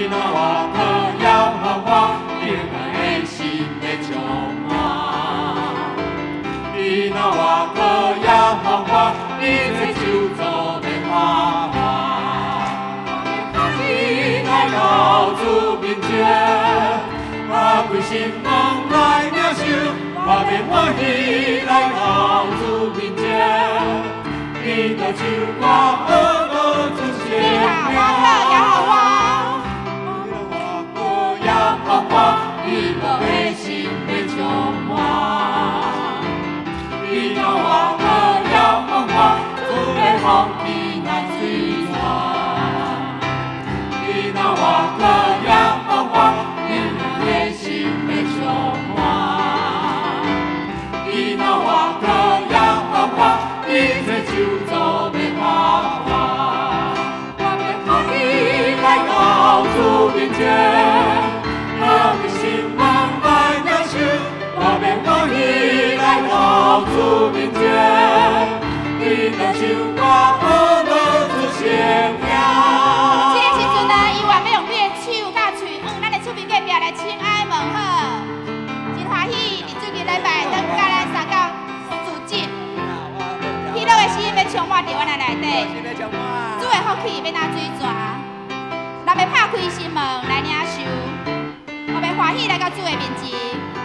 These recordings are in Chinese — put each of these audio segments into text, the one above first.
若我可要我永远的心的充满。你若我可要我，你这就做的花花。你来到主面前，我归心望来领受，我便欢喜来到主面前。你的手我恶恶主生你若的心的充满，你若我可要我，主的风雨难水穿。你若我可要我，你若的心的充满，你若我可要我，你这就做的花花。我便欢喜来到主面前。我的心慢慢领受，我便欢喜来到主面前。你的手我恶恶主生命。这个时阵呢，伊愿要用你的手甲喙，咱的厝边隔壁来请爱问好，真欢喜。你最近礼拜当甲咱三教组织，喜乐的心要充满伫阮的内底，主的福气要拿水泉，咱要拍开心门来领受。我们欢喜来到主的面前，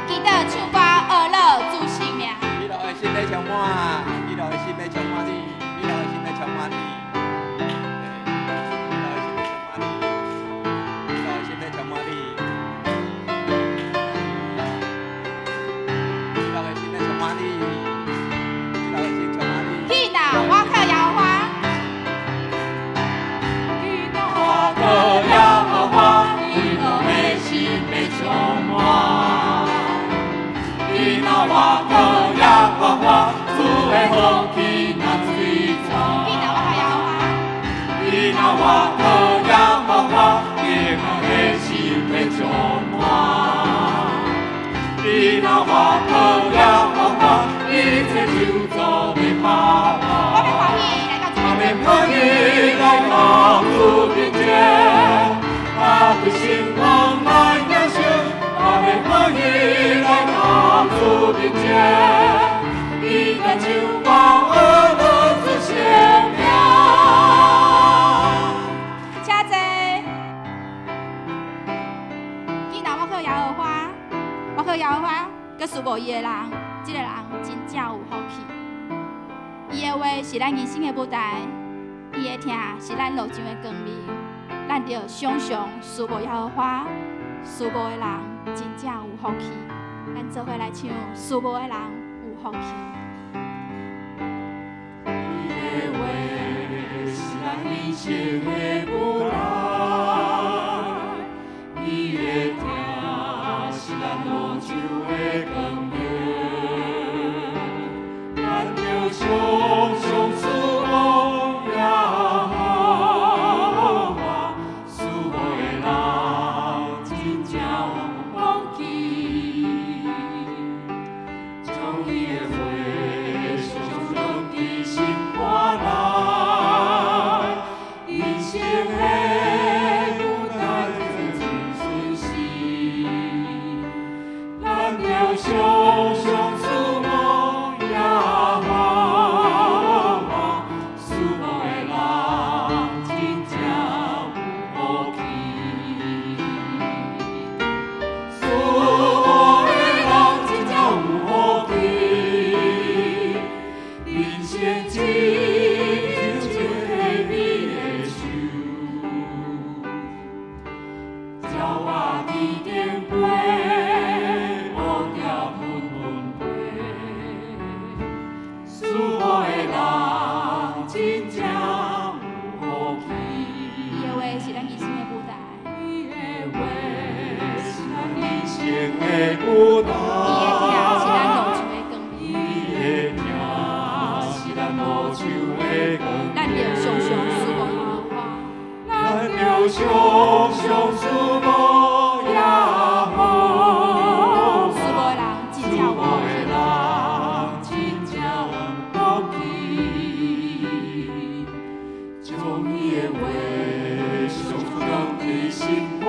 祈祷唱歌乐乐主生命。你老的心要充满，你老的心要充满你，你老的心要充满你，你老的心要充满你，你老的心要充满你，你老的心要充满你，你老的心充满你。祈祷我靠摇花，祈祷我靠摇花，你老的心要充满。你若我可要我，主的福气难水泉。祈祷我靠摇花，你若我可要我，永远的心要充满。你若我可要我，你这就做的花花。我们欢喜来到主我面们欢喜来到主面前，我的心望来领受，我们欢喜来到主面前。你的手我恶恶主生命。请坐。祈祷我靠摇花，我靠摇花，佮输无伊的人，这个人真正有福气。伊的话是咱人生的舞台，伊的听是咱路上的光明。咱着想象输无摇花，输无的人真正有福气。咱做伙来唱，输无的人有福气。你的话是咱人生的舞台，你的听是咱路上的光明。咱着常常思慕耶和华，思慕的人真正有福气。将伊的话常常伫心肝内，人生的舞台真顺时，咱着常常思慕耶和华，思慕的人真正有福气。思慕的人真正有福气，人生只有一个你的手，鸟仔天顶飞，乌条纷纷飞。思慕的人真正有福气。伊的话是咱人生的舞台，你的话是咱人生的舞台，伊的听是咱路上的光明。咱着常常思慕摇花，咱着常常思慕耶和思慕的人真正有福气。真正有福气。将伊的话常常伫心肝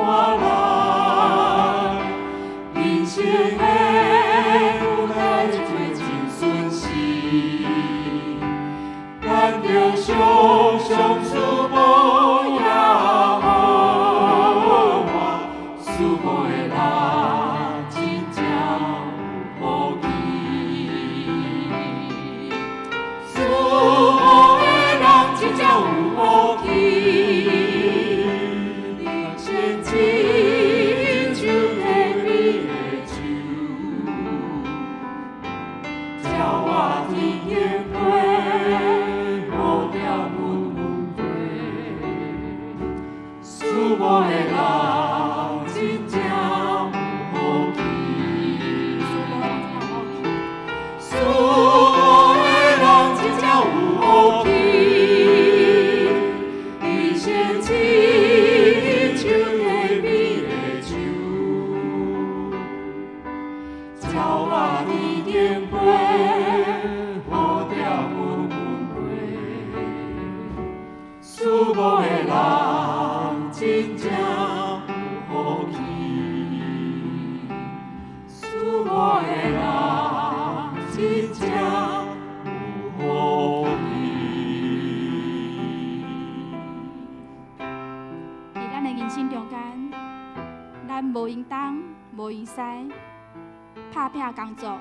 工作、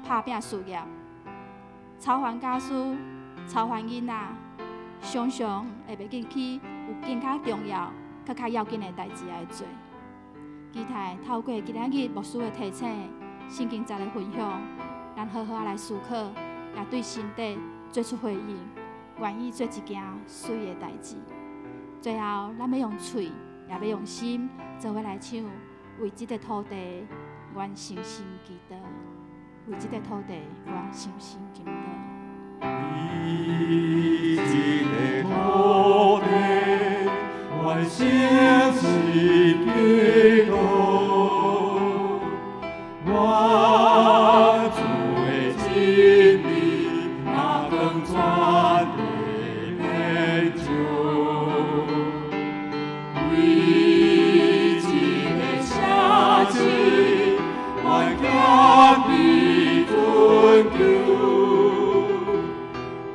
打拼事业、操烦家事、操烦囡仔，常常会袂记起有更较重要、较要紧的代志来做。期待透过今仔日牧师的提醒、圣经节的分享，咱好好来思考，也对身体做出回应，愿意做一件水的代志。最后，咱要用嘴，也要用心，做伙来唱，为这个土地。愿诚心祈祷，为这个土地，愿诚心祈祷。为这个土地，愿诚心祈祷。我主的真理，那更传的天上。为这个社区。我必尊求，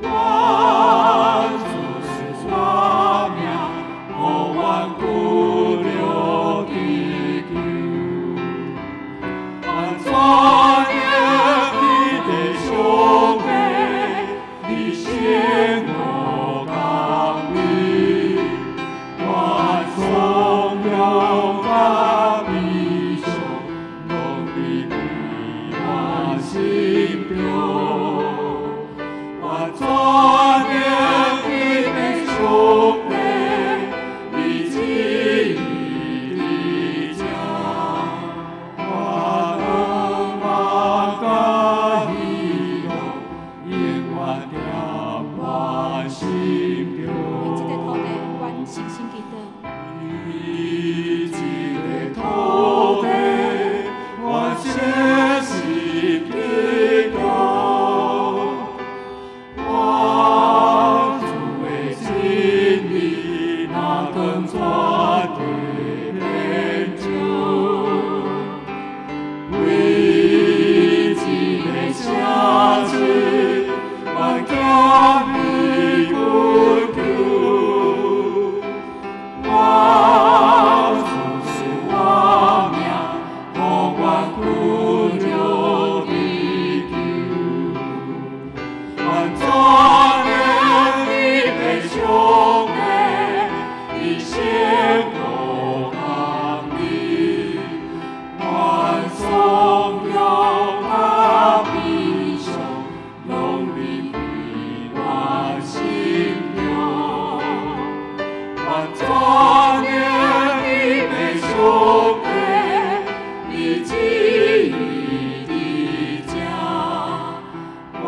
我就是我命，互阮救了地球。我全力地上帝，你先我讲你，我从容甲你上。心中，我全力地上帝，你旨意的家，我望甲喜乐，永远在我心中。为这个土地，愿诚心祈祷。为这个土地，我诚心。我主的真理，那更传的天上，为这个社区，我家己困求，我就是我命，互我困了地球。全力地上帝，你先我讲你，我从容甲悲伤，拢离开我心中。我全力地上帝，你旨意的家，我。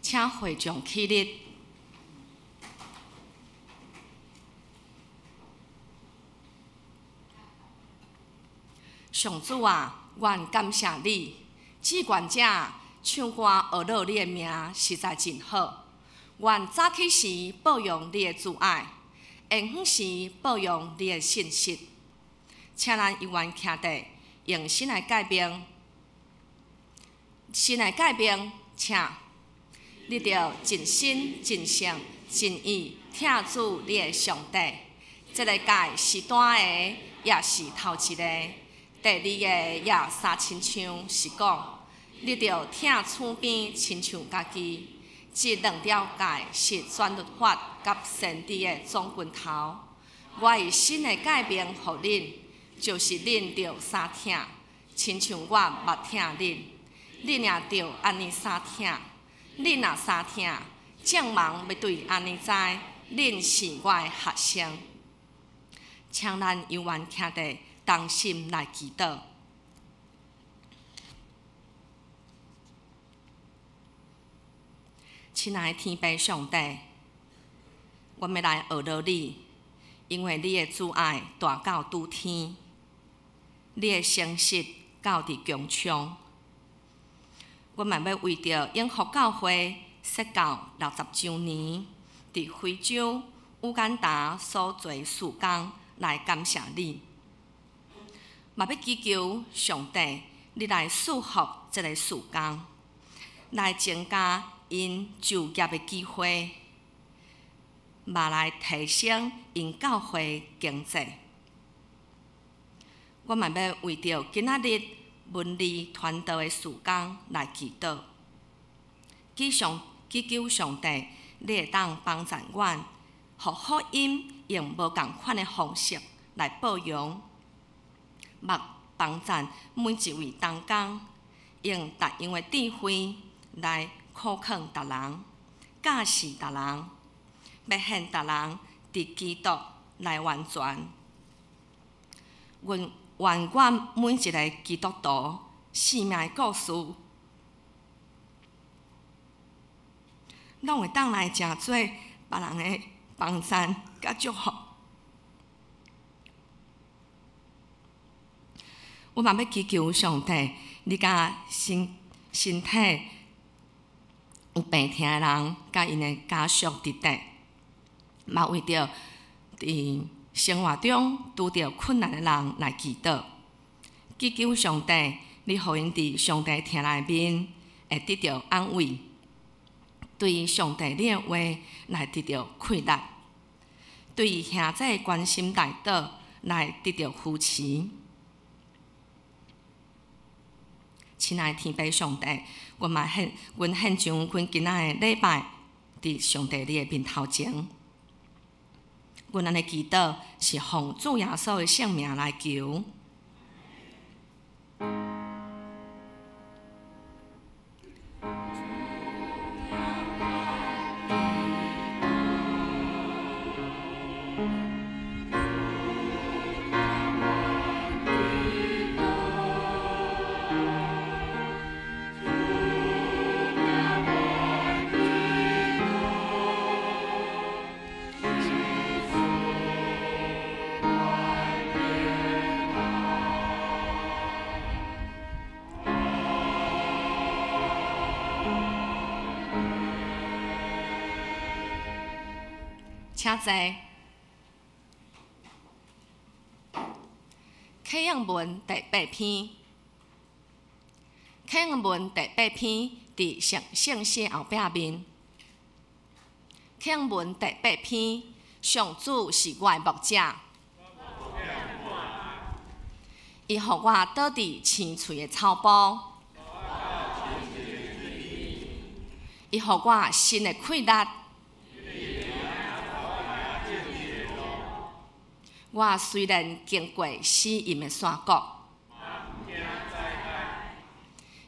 请会众起立。上主啊，愿感谢你，志愿者唱歌学乐你的名实在真好。愿早起时保养你的自爱，下昏时保养你的信息。请咱永远徛地，用心来改变，请你着尽心、尽性、尽意听主你的上帝。这个届是短的，也是头一个。第二个也三亲像是讲，你着听厝边亲像家己。这两条界是全律法甲先知的总拳头。我以新的改变予恁，就是恁着三听，亲像我捌听恁，恁也着安尼三听。恁若三听，正忙要对安尼知，恁是我的学生。请咱永远徛地，同心来祈祷。亲爱的天父上帝，我要来学劳你，因为你的慈爱大到拄天，你的诚实到伫强冲。我嘛要为着永福教会设教60周年，伫非洲乌干达所做事工来感谢你，嘛要祈求上帝，你来祝福这个事工，来增加因就业的机会，嘛来提升因教会经济。我嘛要为着今仔日文理传道的事工来祈祷，祈求上帝，你会当帮助阮，互福音用无共款的方式来报扬，嘛帮助每一位同工，用逐样的智慧来苦劝逐人，教示逐人，要献逐人伫基督来完全。愿阮每一个基督徒生命的故事，拢会当来成做别人的帮衬甲祝福。我嘛要祈求上帝，你甲身体有病痛的人，甲因的家属伫底，嘛为着伫生活中拄着困难的人来祈祷，祈求上帝，你互因伫上帝听内面会得到安慰，对上帝你的话来得到快乐，对兄弟关心大道来得到扶持。亲爱的天父上帝，阮献上阮今仔的礼拜伫上帝你的面头前。阮安尼祈祷是奉主耶稣的圣名来求。请坐。启应文第8篇，启应文第8篇伫圣诗后壁面。启应文第8篇，上主是我的牧者，伊互我倒伫青翠的草埔，伊互我新的快乐。我虽然经过死荫的山谷，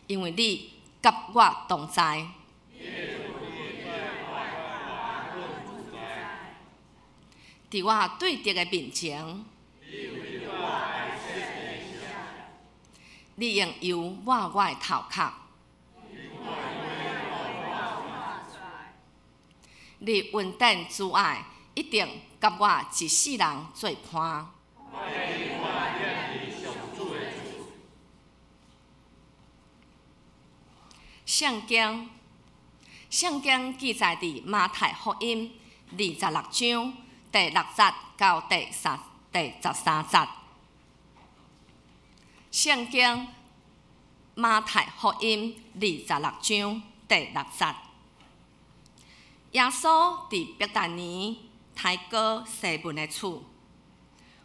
因为你甲我同在。伫我对敌的面前，你用油抹我的头壳，你稳定阻碍，一定甲我一世人做伴。圣经圣经记载伫马太福音26章第6节到第13节。圣经马太福音26章第6节。耶稣伫伯大尼抬高西门的厝，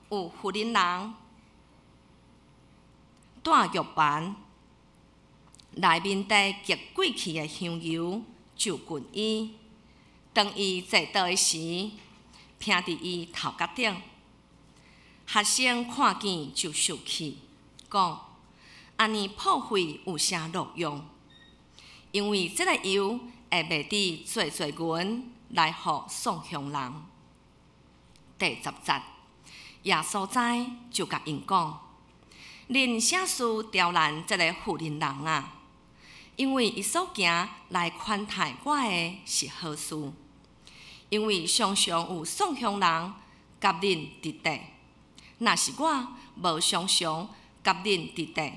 有妇人人带玉盘，内面带极贵气的香油，就近伊。当伊坐倒的时，徛伫伊头壳顶。学生看见就生气，讲：安尼破费有啥路用？因为这个油会卖伫做银来互送香人。第10节，耶稣知就甲因讲：恁啥事刁难这个妇人人啊？因为伊所行来款待我的是好事。因为常常有送香人甲恁伫地，若是我无常常甲恁伫地，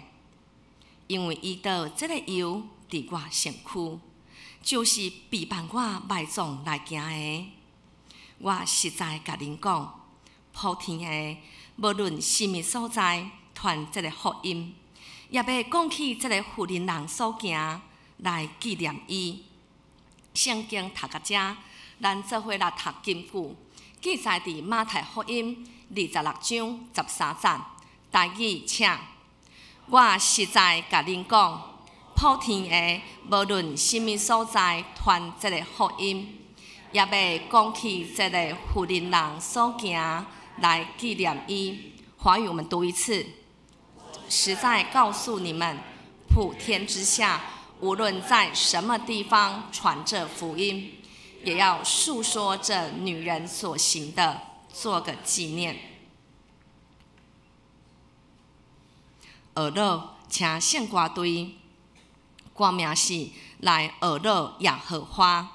因为伊倒这个油伫我身躯，就是陪伴我埋葬来行的。我实在甲恁讲，普天的无论什么所在传这个福音，也要讲起这个妇人人所行来纪念伊。圣经读到这，咱做伙来读金句，记载伫马太福音26章13节。台语请，我实在甲恁讲，普天的无论什么所在传这个福音，也要讲起这个妇人人所行来纪念伊。华语我们读一次。实在告诉你们，普天之下，无论在什么地方传这福音，也要述说这女人所行的，做个纪念。学老请献歌队，歌名是来学老耶和华。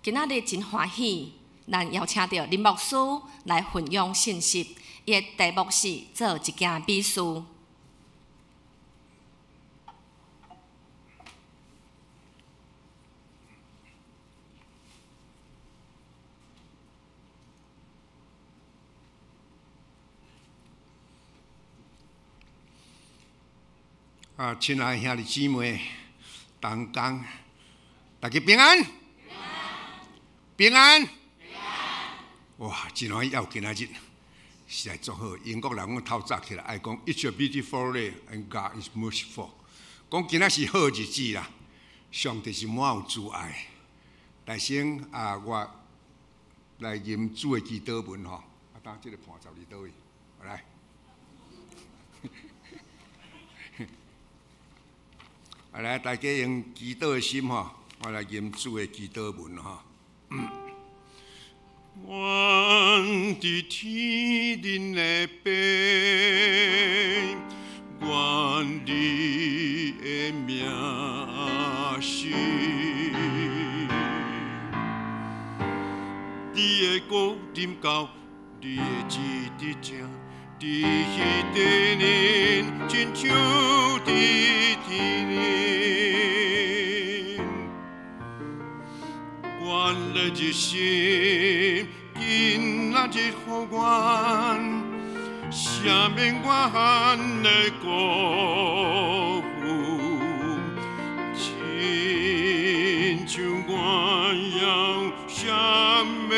今仔日真欢喜，咱邀请到林牧师来分享信息。伊的题目是做一件美事。亲爱兄弟姊妹，同工，大家平安，平安，哇！真欢喜有今仔日，实在足好。英国人讲透早起来爱讲 ，It's a beautiful day and God is merciful。讲今仔是好日子啦，上帝是满有慈爱。但先我来吟主的祈祷文吼，当这个盘12倒位，来。来，大家用祈祷的心吼，我来吟主的祈祷文吼。我的天灵的悲，我的名是，你的国临到，你的旨的正。伫迄地人，亲像伫天人，我的一生今仔日互阮，赦免我犯的过负，亲像我要赦免。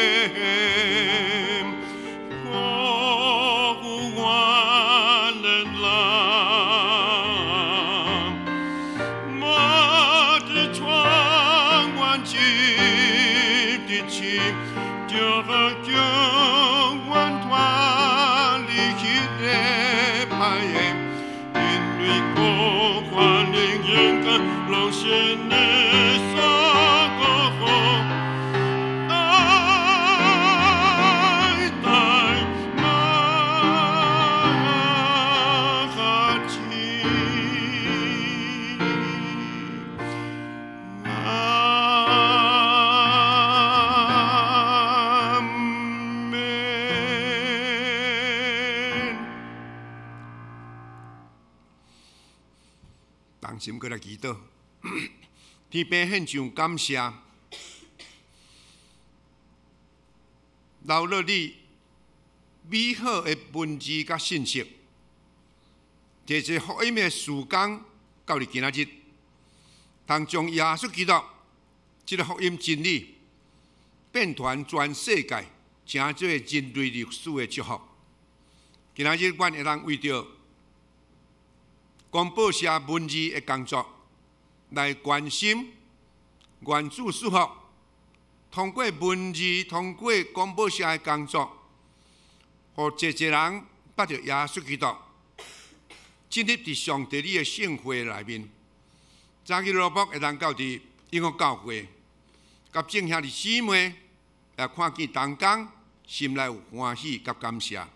心过来祈祷，天父献上感谢，留落你美好的文字甲信息，摕一福音的时间到你今仔日，通将耶稣基督这个福音真理遍传全世界，成做人类历史的祝福。今仔日，阮会当为着广播社文字的工作，来关心原主属福，通过文字，通过广播社的工作，互一人捌着耶稣基督，进入伫上帝你的圣会内面。早起罗卜会当到伫英国教会，甲正兄弟姊妹来看见同工，心内有欢喜甲感谢，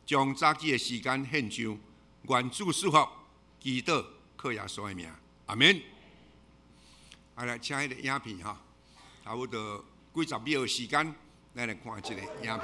将早起的时间献上原主属福。祈祷靠耶稣的名，阿免。来，请迄个影片哈，差不多几十秒的时间，咱来看这个影片。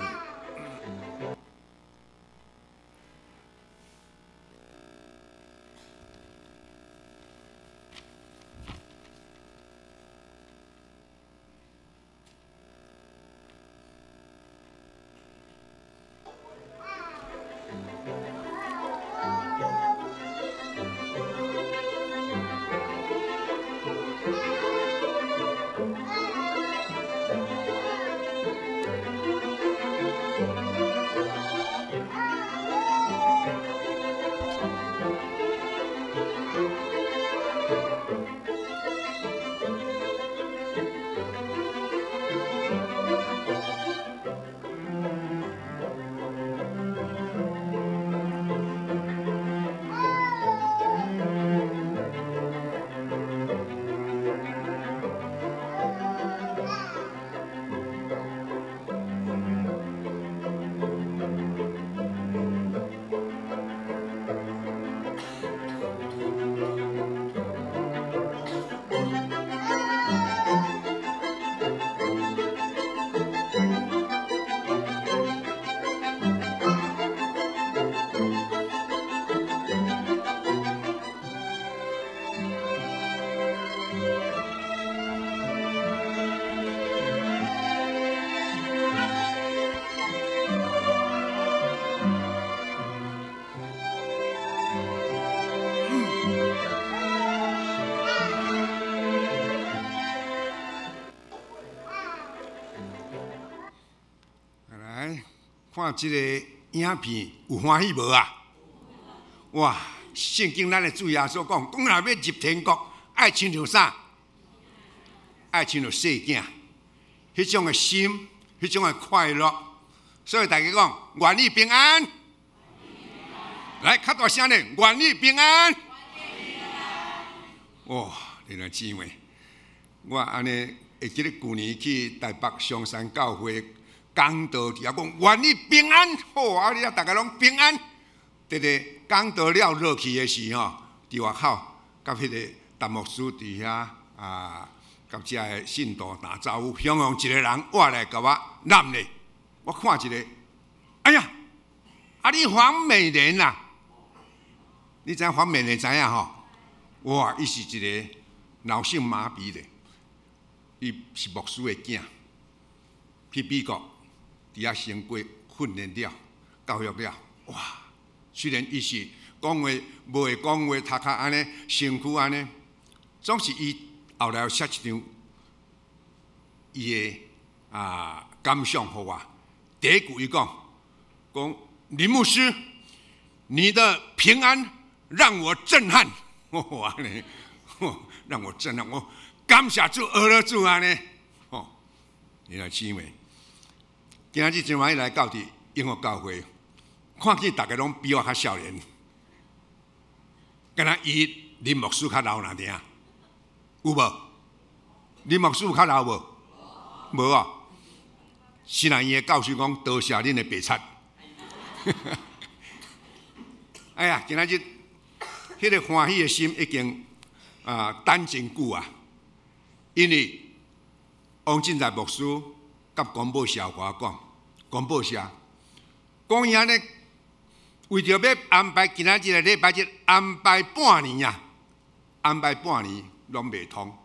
看即个影片有欢喜无啊？哇！圣经咱的主耶稣讲，若要入天国，爱亲像啥？爱亲像细囝，迄种的心，迄种的快乐。所以大家讲，愿你平安。来，较大声咧，愿你平安。哇！你来姊妹，我安尼会记得去年去台北上山教会讲道，底下讲愿你平安。好啊，你啊大家拢平安。讲道了落去的时候，伫外口，甲迄个陈牧师伫遐甲遮个信徒打招呼，向向一个人活来甲我揽咧。我看一个，哎呀，你黄美莲啊？你知影黄美莲知影吼？哇，伊是一个脑性麻痹的，伊是牧师的囝，去美国伫遐先过训练了、教育了，哇！虽然伊是讲话无会讲话，头壳安尼，身躯安尼，总是伊后来写一张伊的感想互我。第一句伊讲林牧师，你的平安让我震撼，哇呢，让我震撼，我感谢主，阿拉主安尼，你来姊妹，今日真欢喜来到伫永和教会。看见大家拢比我较少年，敢若伊林牧师较老哪点？有无？林牧师有较老无？无啊！是人伊的教授讲多谢恁的白菜。哎呀，今仔日迄个欢喜的心已经等真久啊！因为王进财牧师甲广播社甲我讲，广播社讲伊安尼。为着要安排今仔日的礼拜日，安排半年啊，安排半年拢未通。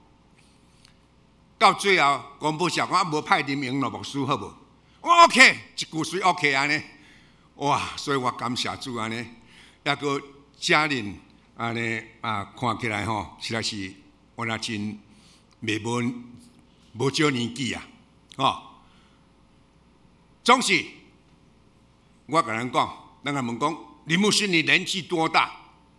到最后，广播社讲无派林永乐牧师好无？我 OK， 一句水 OK 安尼。哇！所以我感谢主安尼，抑个家人安尼看起来吼，实在是我那真无少年纪啊，总是我甲人讲。人家问讲，林牧师你年纪多大？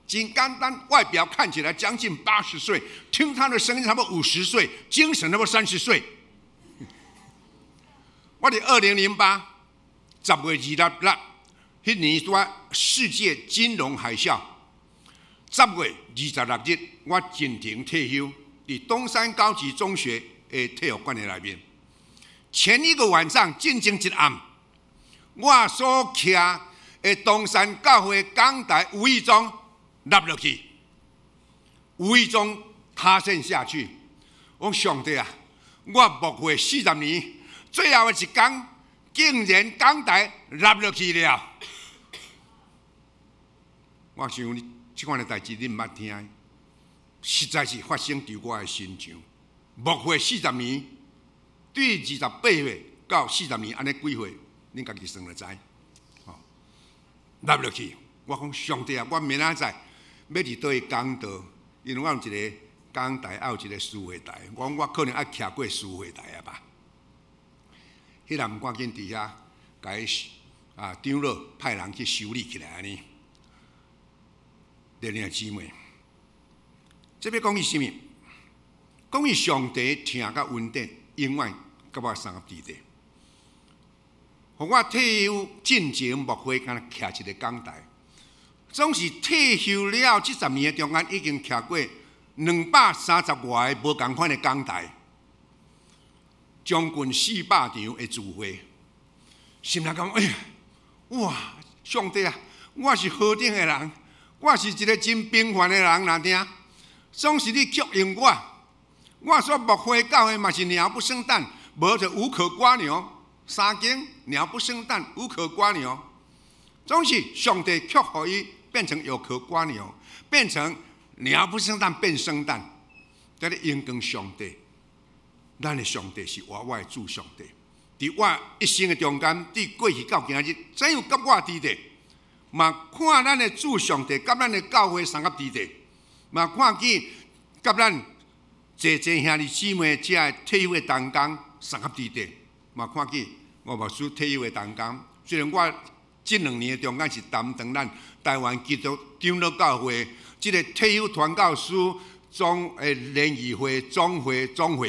简单，外表看起来将近80岁，听他的声音差不多50岁，精神差不多30岁。我伫2008 10月26日，迄年说世界金融海啸。10月26日，我进庭退休，伫东山高级中学的体育馆内面。前一个晚上，静静一暗，我所徛东山教会讲台无意中落落去，无意中塌陷下去。我上帝啊！我牧会40年，最后的一天，竟然讲台落落去了。我想这款的代志恁毋捌听，实在是发生伫我的身上。牧会40年，对28岁到40年安尼几岁，恁家己算就知。落落去，我讲上帝啊！我明仔载要伫倒去讲道，因为我有一个讲台，还有一个思会台。我可能爱徛过思会台啊吧。迄人毋赶紧伫遐，甲伊长老派人去修理起来安尼。弟兄姊妹，这要讲伊什么？讲伊上帝听甲稳定，永远甲我三合伫地。互我退休进前牧会，敢若徛一个讲台，总是退休了这10年中间，已经徛过230外个无同款的讲台，将近400场的聚会。心内讲，哎呀，哇，上帝啊！我是何等的人，我是一个真平凡的人，哪听？总是你吸引我，我所牧会教的嘛是鸟不生蛋，无就无可刮牛。三更鸟不生蛋，无可刮牛。总是上帝却可以变成有可刮牛，变成鸟不生蛋变生蛋。这里因跟上帝，咱的上帝是我的主上帝。伫我一生的中间，伫过去到今日，怎样甲我伫地？嘛看咱的主上帝，甲咱的教会三合伫地，嘛看见甲咱姐兄弟姊妹遮退休的同工三合伫地，嘛看见。我牧师退休的同工，虽然我这2年中间是担当咱台湾基督长老教会这个退休传教士联谊会总会长，下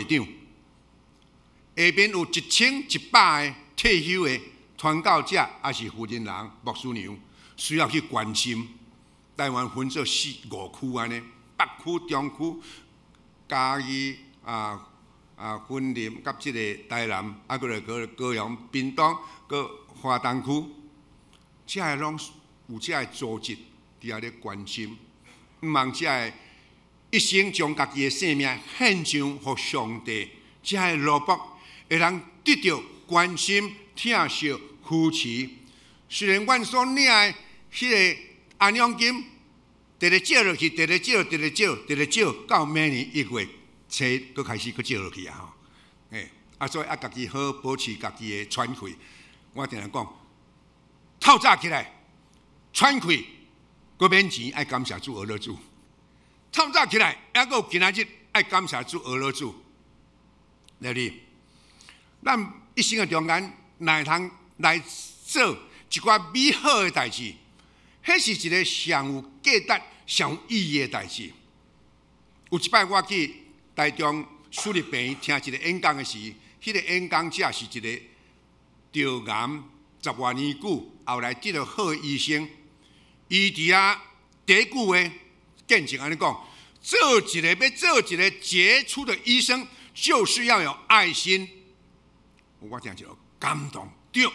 面有1100个退休的传教者，也是负责人、牧师娘，需要去关心。台湾分做4、5区安尼，北区、中区、嘉义云林，甲即个台南，啊，佫来高雄、屏东、佫花东区，遮个拢有遮个组织伫遐咧关心，毋望遮个一生将家己的性命献上互上帝，遮个萝卜会通得到关心、疼惜、扶持。虽然阮所领的迄个安养金，直直借落去，直直借，到明年1月初，佫开始佫借落去啊！吼，所以家己好保持家己的喘气。我定定讲，透早起来喘气，佫免钱，爱感谢主俄罗主。透早起来，还佫有今仔日爱感谢主俄罗主。来哩，咱一生的中间，会通来做一寡美好的代志，迄是一个上有价值、上有意义的代志。有一摆我去台中私立病院听一个演讲的时，迄个演讲者是一个着癌10多年久，后来得到好的医生，伊伫遐第一句话见证安尼讲：要做一个杰出的医生，就是要有爱心。我听就感动，对。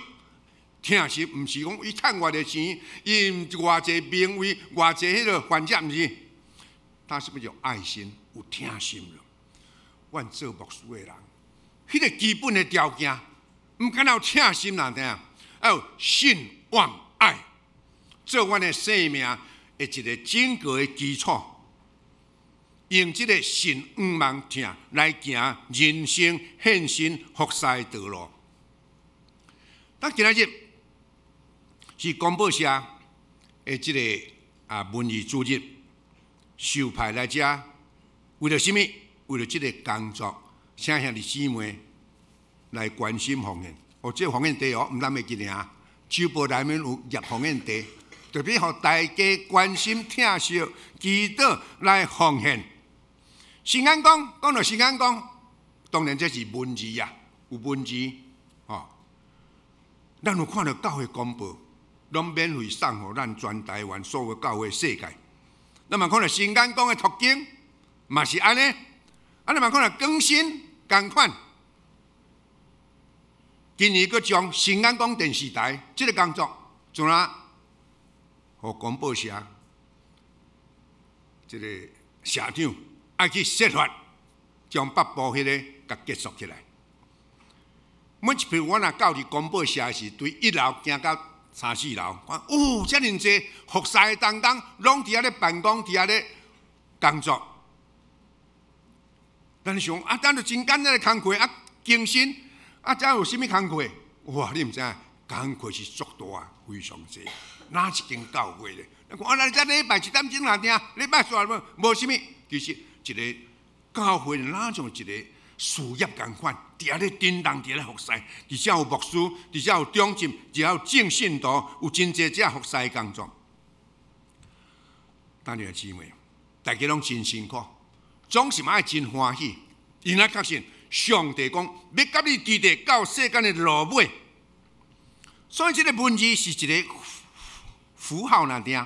听是毋是讲伊趁偌济钱，伊偌济名位，偌济迄个患者，毋是。他是不是有爱心、有疼心了？阮做牧师的人，迄个基本的条件，毋敢有疼心啦，听，还有信、望、爱，做阮的生命的一个整个的基础。用这个信、望、疼来行人生献身服侍的道路。咱今仔日是公报社的这个文艺主日。受派来遮，为了什么？为了这个工作，请兄弟姊妹来关心奉献。这个奉献地毋咱袂记尔，周报内面有入奉献地，特别互大家关心、疼惜、祈祷来奉献。新安讲到新安讲，当然这是文字啊，有文字哦。咱有看到教会公报，拢免费送互咱全台湾所有教会世界。咱嘛看到新安讲的途径，嘛是安尼。咱嘛看到更新同款。今年佫将新安讲电视台这个工作，怎啊？互广播社这个社长爱去设法将北部迄个甲结束起来。每一批我若到伫广播社时，对1楼行到3、4楼，看遮尔济服侍的同工，拢伫遐咧办公，伫遐咧工作。咱想咱就真简单的工课精神遮有啥物工课？哇，你毋知影，工课是足大，非常济。哪一间教会咧？咱遮礼拜1点钟来听，礼拜煞无啥物。其实一个教会哪像一个事业同款，伫遐咧叮当，伫遐咧服侍，而且有牧师，而且有中心，而且有正信徒，有真济只服侍的工作。咱弟兄姊妹，大家拢真辛苦，总是爱真欢喜，因为确信上帝讲要甲你伫地到世间的落尾，所以这个文字是一个符号那听，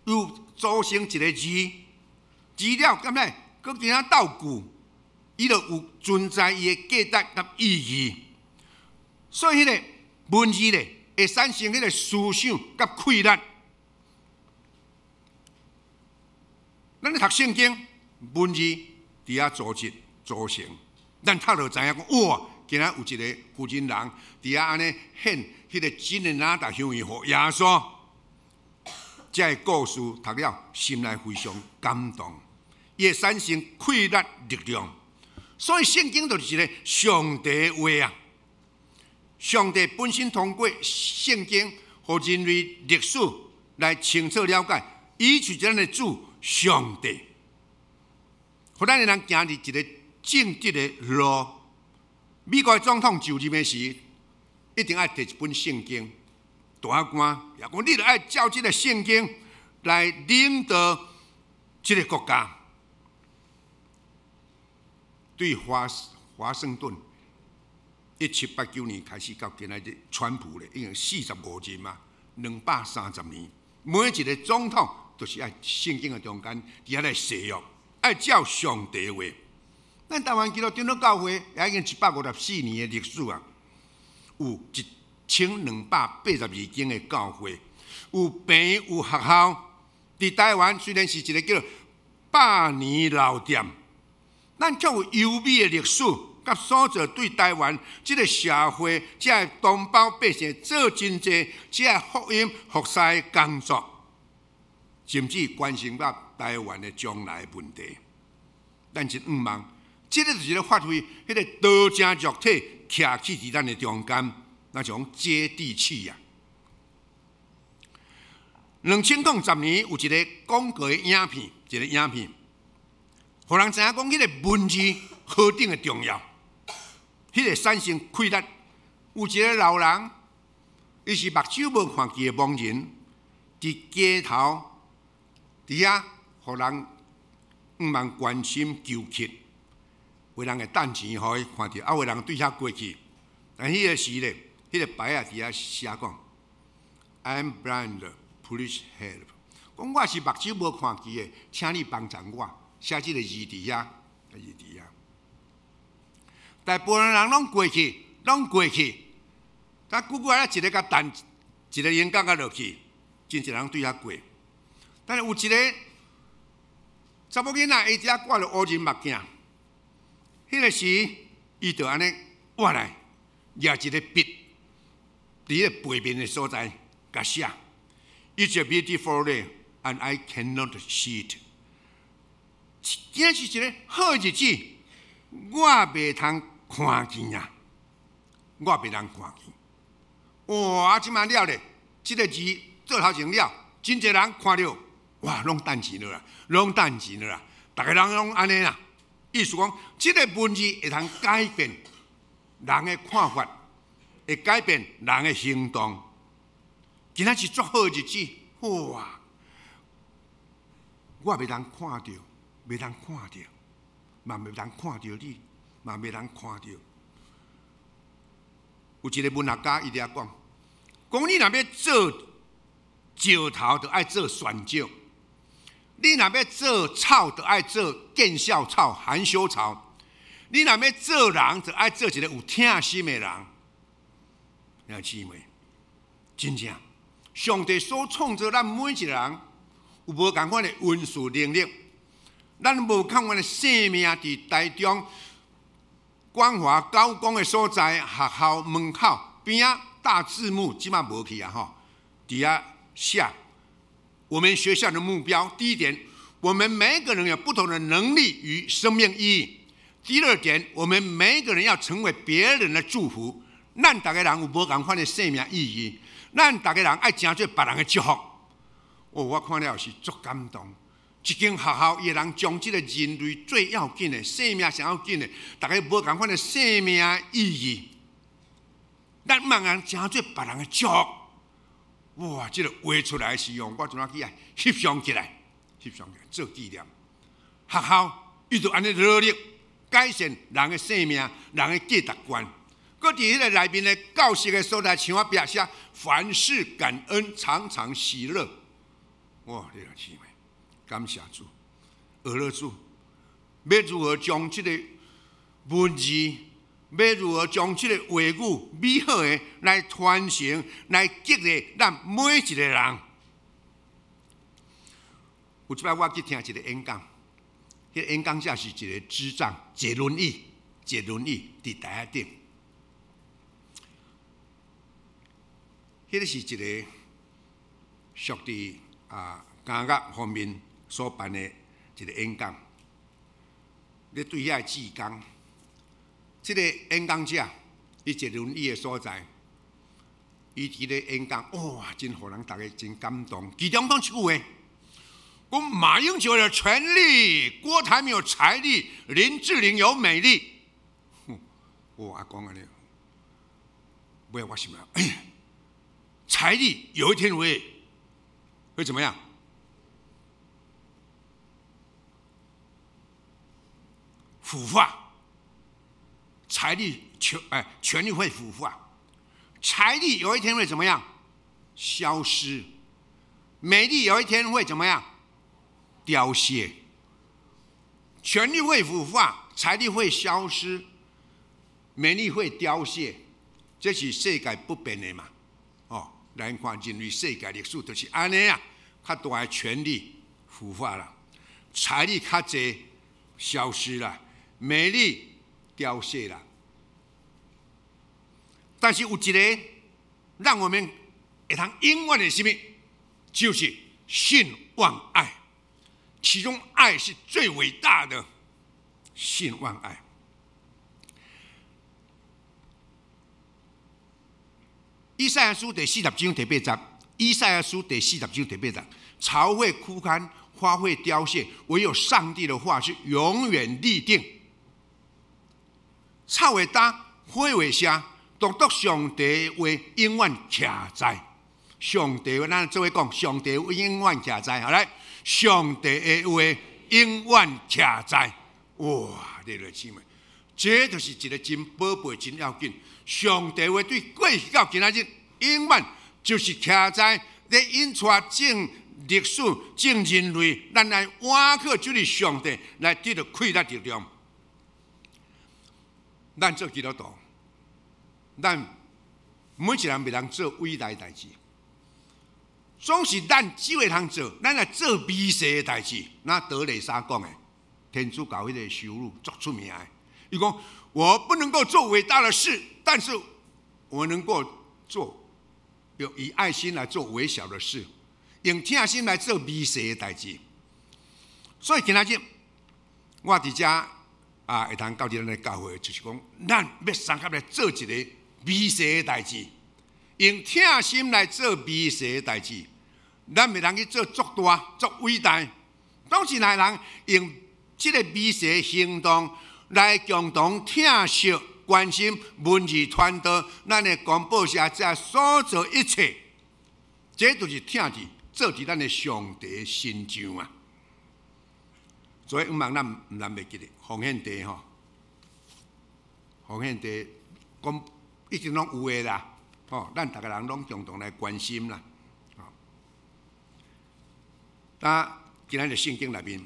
有组成一个字了，敢唻？佮其他斗句。伊就有存在伊的价值甲意义，所以迄个文字咧会产生迄个思想甲快乐。咱咧读圣经，文字伫遐组成，咱读就知影讲，哇，今仔有一个负责人伫遐安尼献迄个真的哪达香烟互耶稣，这个故事读了，心内非常感动，伊会产生快乐力量。所以圣经就是一个上帝的话啊！上帝本身通过圣经，和人类历史来清楚了解，伊就是咱的主上帝，互咱的人行入一个正直的路。美国总统就任的时，一定要摕一本圣经。大官也讲，你著爱照这个圣经来领导这个国家。对华盛顿，1789年开始到今仔日，川普咧已经45任嘛，230年，每一个总统都是爱圣经的中间，伫遐来誓约，爱照上帝的话。咱台湾基督长老教会也已经154年的历史啊，有1282间的教会，有病有学校。伫台湾虽然是一个叫100年老店。咱却有优美的历史，甲所做对台湾这个社会、这个同胞百姓做真济这个福音服侍的工作，甚至关心到台湾的将来问题。咱真毋忘，这个就是咧发挥迄个道正肉体徛起伫咱的中间，那种接地气呀。2010年有一个广告的影片，互人知影讲，迄个文字好顶的重要，迄个产生气力。有一个老人，伊是目睭无看见的盲人，伫街头伫遐，互人毋茫关心求乞，有人会等钱互伊看到，有人对遐过去。但迄个时咧，迄个牌啊伫遐写讲 ，I'm blind, please help。讲我是目睭无看见的，请你帮助我。写这个字伫遐，大部分人拢过去，但久久啊一个甲弹，一个烟角甲落去，真侪人对遐过。但是有一个查某囡仔，伊伫遐挂着乌仁目镜，迄个时伊就安尼活来，拿一个笔，伫个背面的所在甲写 ，It's a beautiful day, and I cannot see it。今是一个好日子，我袂通看见啊！我袂通看见。哇！即摆了咧，即个字做头前了，真侪人看到，哇！拢等钱了啦，逐个人拢安尼啦。意思讲，即个文字会通改变人的看法，会改变人的行动。今仔是足好日子，哇！我袂通看到。袂通看到，嘛袂通看到你，嘛袂通看到。有一个文学家伊伫遐讲你若要做石头，就爱做选石；你若要做草，就爱做见笑草、含羞草；你若要做人，就爱做一个有疼心的人。兄姊妹，真正，上帝所创造咱每一个人，有无共款的运势能力。咱无看阮的生命伫台中光华高工的所在学校门口边仔大字幕，即摆无去啊吼！伫遐写我们学校的目标：第一点，我们每一个人有不同的能力与生命意义；第二点，我们每一个人要成为别人的祝福。咱大家人有无共款的生命意义？咱大家人爱成做别人的祝福。我看了是足感动。一间学校，伊会人将这个人类最要紧的生命上要紧的，大家无共款的生命意义。咱茫人成做别人的祝福，哇！这个画出来的时候，我怎啊去啊翕相起来做纪念。学校伊就安尼努力改善人的生命、人的价值观。搁伫迄个内面的教室的所在，像我壁写凡事感恩，常常喜乐。哇！你个姊妹。感谢主，俄勒主，要如何将这个文字，要如何将这个话语美好的来传承，来激励咱每一个人。有一摆我去听一个演讲，迄个演讲者是一个智障，坐轮椅伫台顶。迄个是一个属伫教育方面。所办的一个演讲，你对遐志工，这个演讲者，伊坐轮椅的所在，伊伫咧演讲，哇，真互人大家真感动。其中讲一句话，讲马英九有权力，郭台铭有财力，林志玲有美丽。我讲安尼，不要我想了，财力有一天会怎么样？腐化，财力权力会腐化，财力有一天会怎么样？消失，美丽有一天会怎么样？凋谢，权力会腐化，财力会消失，美丽会凋谢，这是世界不变的嘛？哦，咱看人类世界历史就是安尼啊，较大的权力腐化了，财力较济消失了，美丽凋谢了。但是有一个让我们会通永远的什么，就是信望爱，其中爱是最伟大的，信望爱。以赛亚书第40章第8节，以赛亚书第40章第8节，草会枯干，花会凋谢，唯有上帝的话是永远立定。草会干，花会谢，独独上帝的话永远徛在。上帝的话，咱做位讲，上帝的话永远徛在。好来，上帝的话永远徛在。哇，你来听嘛，这就是一个真宝贝、真要紧。上帝话对过去到今仔日，永远就是徛在咧引出正历史、正人类，咱来挖靠就是上帝来得到快乐力量。咱做基督徒，咱每一人袂通做伟大的代志，总是咱只会通做，咱来做微细的代志。那德雷莎讲的，天主教迄个修女足出名的，伊讲我不能够做伟大的事，但是我能够做以爱心来做微小的事，用疼心来做微细的代志。所以今仔日我伫遮会通到咱的教会，就是讲咱要参加来做一个微细的代志，用疼心来做微细的代志。咱袂通去做足大、足伟大，当时来人用这个微细的行动来共同疼惜、关心文字传道，咱的广播社这所做一切，这就是疼伫做伫咱的上帝的心上啊！所以，咱袂记得奉献地吼，奉献地讲一直拢有诶啦，吼，咱大家人拢共同来关心啦。那今仔日圣经内面，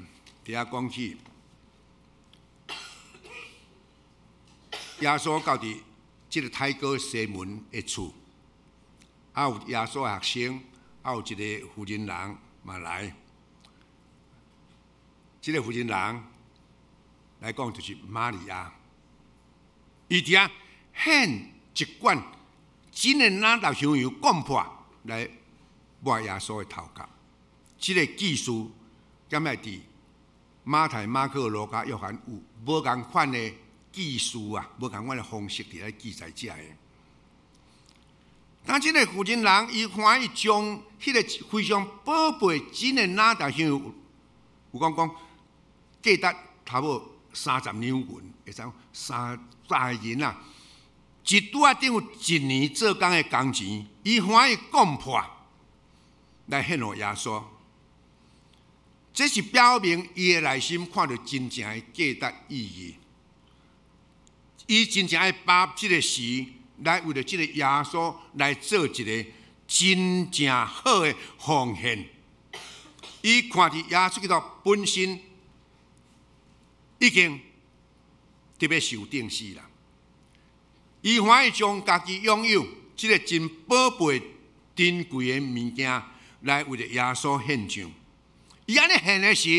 伫遐讲起耶稣到伫即个泰戈西门的厝，有耶稣的学生，有一个妇人人嘛来。这个妇人人来讲就是玛利亚，伊伫遐献一罐真诶哪道香油灌破来抹耶稣的头壳。这个技术，敢会伫马太、马可、路加、约翰有无共款的技术啊，无共款的方式伫咧记载遮个。但这个妇人人，伊欢喜将迄个非常宝贝真诶哪道香油，有讲价值差不多30两银，会使30银啊，一拄啊顶有1年做工的工钱，伊欢喜讲破来献予耶稣。这是表明伊的内心看到真正的价值意义，伊真正爱把这个事来为了这个耶稣来做一个真正好的奉献。伊看到耶稣基督本身已经特别受定死啦，伊欢喜将家己拥有这个真宝贝珍贵的物件来为了耶稣献上。伊安尼献的时，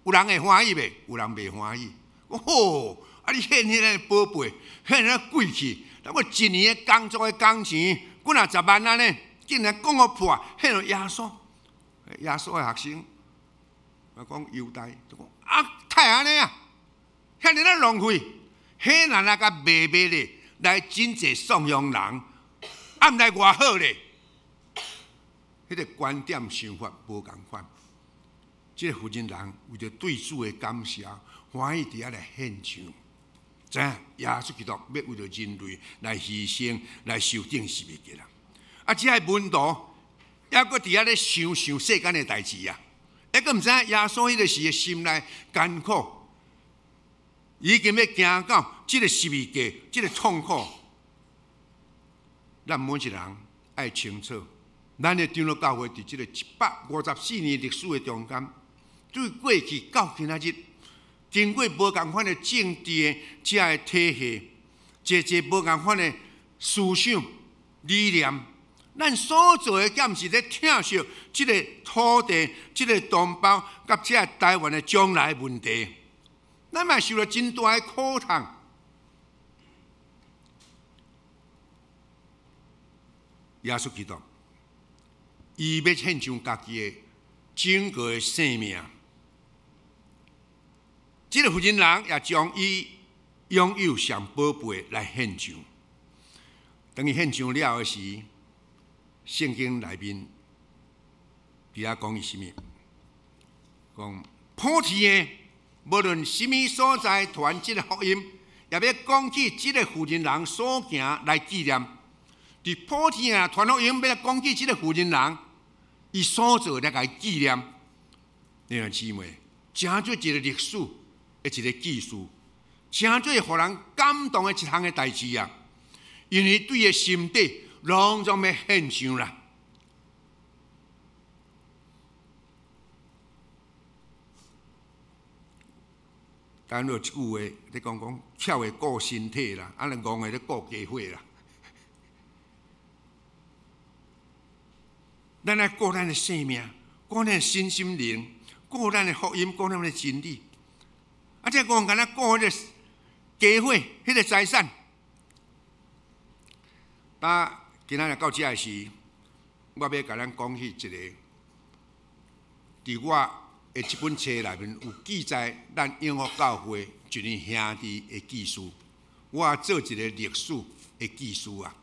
有人会欢喜袂？有人袂欢喜。哦，啊！你献迄个宝贝，献迄个贵气，那么1年的工作的工钱，几若10万安尼，竟然讲我破，献予耶稣。耶稣的学生，我讲犹太，就讲啊，太安尼啊，遐尼浪费，迄人那个卖咧，来真济送养人，啊，毋来偌好咧。迄个观点想法无共款。这个妇人人为着对主的感谢，欢喜伫遐来献上。知影耶稣基督要为着人类来牺牲、来受定十字架啦。啊，只系门徒，还搁伫遐咧想世间的代志啊，还搁毋知影耶稣迄个时心内艰苦，已经要行到即个十字架、即个痛苦。咱每一个人爱清楚，咱的长老教会伫即个154年历史的中间，对过去到今仔日，经过无共款的政治的这个体系，无共款的思想理念，咱所做的敢是咧疼惜即个土地、即个同胞，甲即个台湾的将来问题，咱嘛受了真大的苦痛。耶稣基督，伊要献上家己的整个的生命。这个负责人也将伊拥有上宝贝来献上。当伊献上了时，圣经内面伫遐讲伊什么？讲普天的，无论什么所在传这个福音，也要讲起这个负责人所行来纪念。伫普天啊，传福音要来讲起这个负责人，伊所做来甲伊纪念。弟兄姊妹，真做一个历史的一个记述，真做互人感动的一项的代志啊！因为对伊心底拢总要献上啦。咱有一句话，你讲巧会顾身体啦，啊，人戆会咧顾家伙啦。咱来顾咱的生命，顾咱的身心灵，顾咱的福音，顾咱的真理。啊，再讲敢若顾迄个家伙，迄个财产。今仔日到这时，我要甲咱讲起一个，伫我的一本册内面有记载咱永福教会一年兄弟的记述。我做一个历史的记述啊，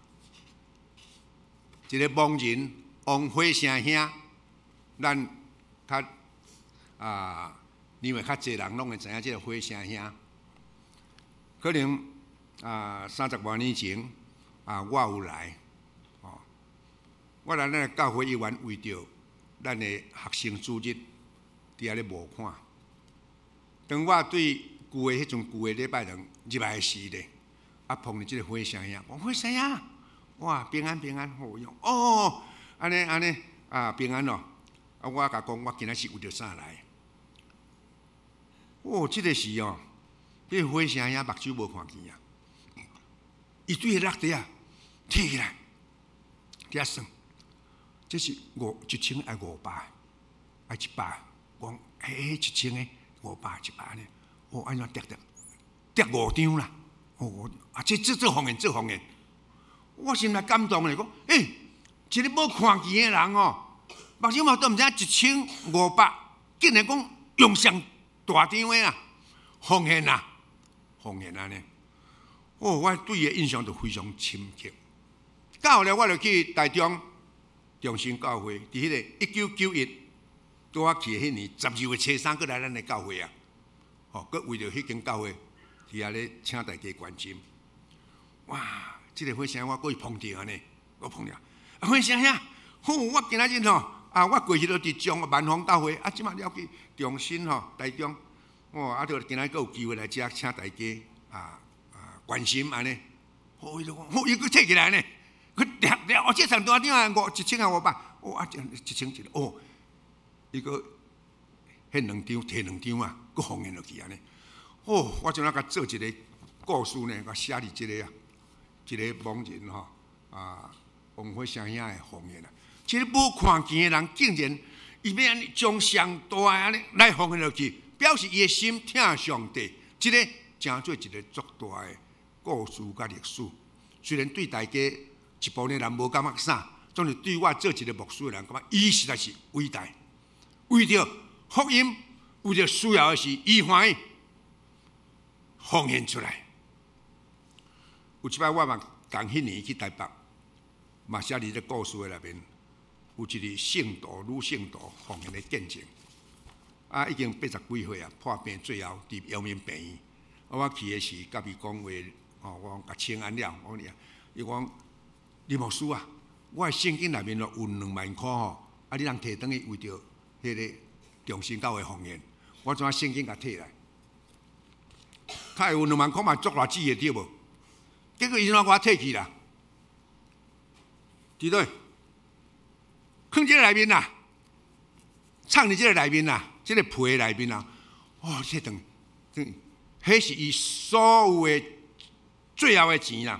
一个盲人。王火生兄，咱因为较侪人拢会知影即个火生兄。可能30多年前我有来，我来咱教会议员为着咱的学生主日，伫遐咧募款。当我对旧的迄阵旧的礼拜堂入来时咧，碰到即个火生兄，我火生兄，哇，平安好用哦。安尼平安哦！我甲讲，我今仔是为着啥来？即个时哦，迄火声兄目睭无看见啊！伊对个落地啊，摕起来，遐算，这是1000还500，还100，讲1000个500、100呢？安怎叠5张啦？这方言，我心内感动咧，讲一个无看见的人哦，目睭都毋知1500，竟然讲用上大张的啦，奉献呢！我对伊的印象就非常深刻。到后来我就去台中中心教会，伫迄个1991，拄我去迄年12月初3，过来咱的教会啊，佮为着迄间教会，伫遐咧请大家关心。哇！这个火声我过去碰着呢，我碰着。火声兄，我今仔日我过去都伫万丰教会，即马了去中心台中，就今仔个有机会来遮，请大家关心安尼。伊就讲，伊佫摕起来呢，佫这上大张啊，1000啊500，1000一个，伊佫迄2张，摕2张啊，佫奉献落去安尼。我就甲做一个故事呢，甲写伫即个啊，一个盲人王火声兄的奉献啊！即个无看见的人，竟然伊要安尼将上大安尼来奉献落去，表示伊的心疼上帝。即个真做一个足大的故事甲历史。虽然对大家一部分人无感觉啥，总是对我做一个牧师的人感觉，伊实在是伟大。为着福音，为着需要的事，伊欢喜奉献出来。有一摆我嘛共迄年去台北。嘛写伫这故事的内面，有一个圣徒、女圣徒奉献的见证。已经80几岁啊，破病最后伫阳明病院，我去的时，甲伊讲话，我讲甲请安了，我讲伊讲林牧师啊，我的圣经内面有2万块你通摕转去为着迄个中心教会奉献，我怎圣经甲摕来？他有2万块嘛，足偌济的对无？结果伊怎给我摕去啦？伫倒？放这个内面啦，藏伫这个内面啦，这个皮内面啦。这顿，迄是伊所有的最后的钱啦，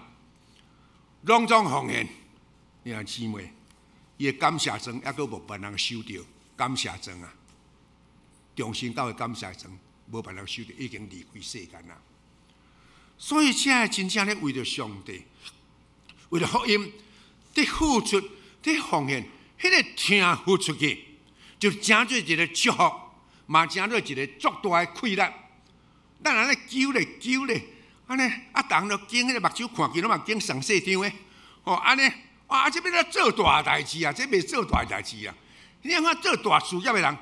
拢总奉献。你看姊妹，伊的感谢状还阁无别人收到，感谢状啊，中心教的感谢状无别人收到，已经离开世间啦。所以，现在真正咧为着上帝，为了福音，伫付出，伫奉献，迄个听付出去，就真做一个祝福，嘛真做一个足大的快乐。咱安尼救咧，安尼人就经迄个目睭看见，拢嘛经上细张诶。安尼这边咧做大代志啊，这袂做大代志啊。你看做大事业的人，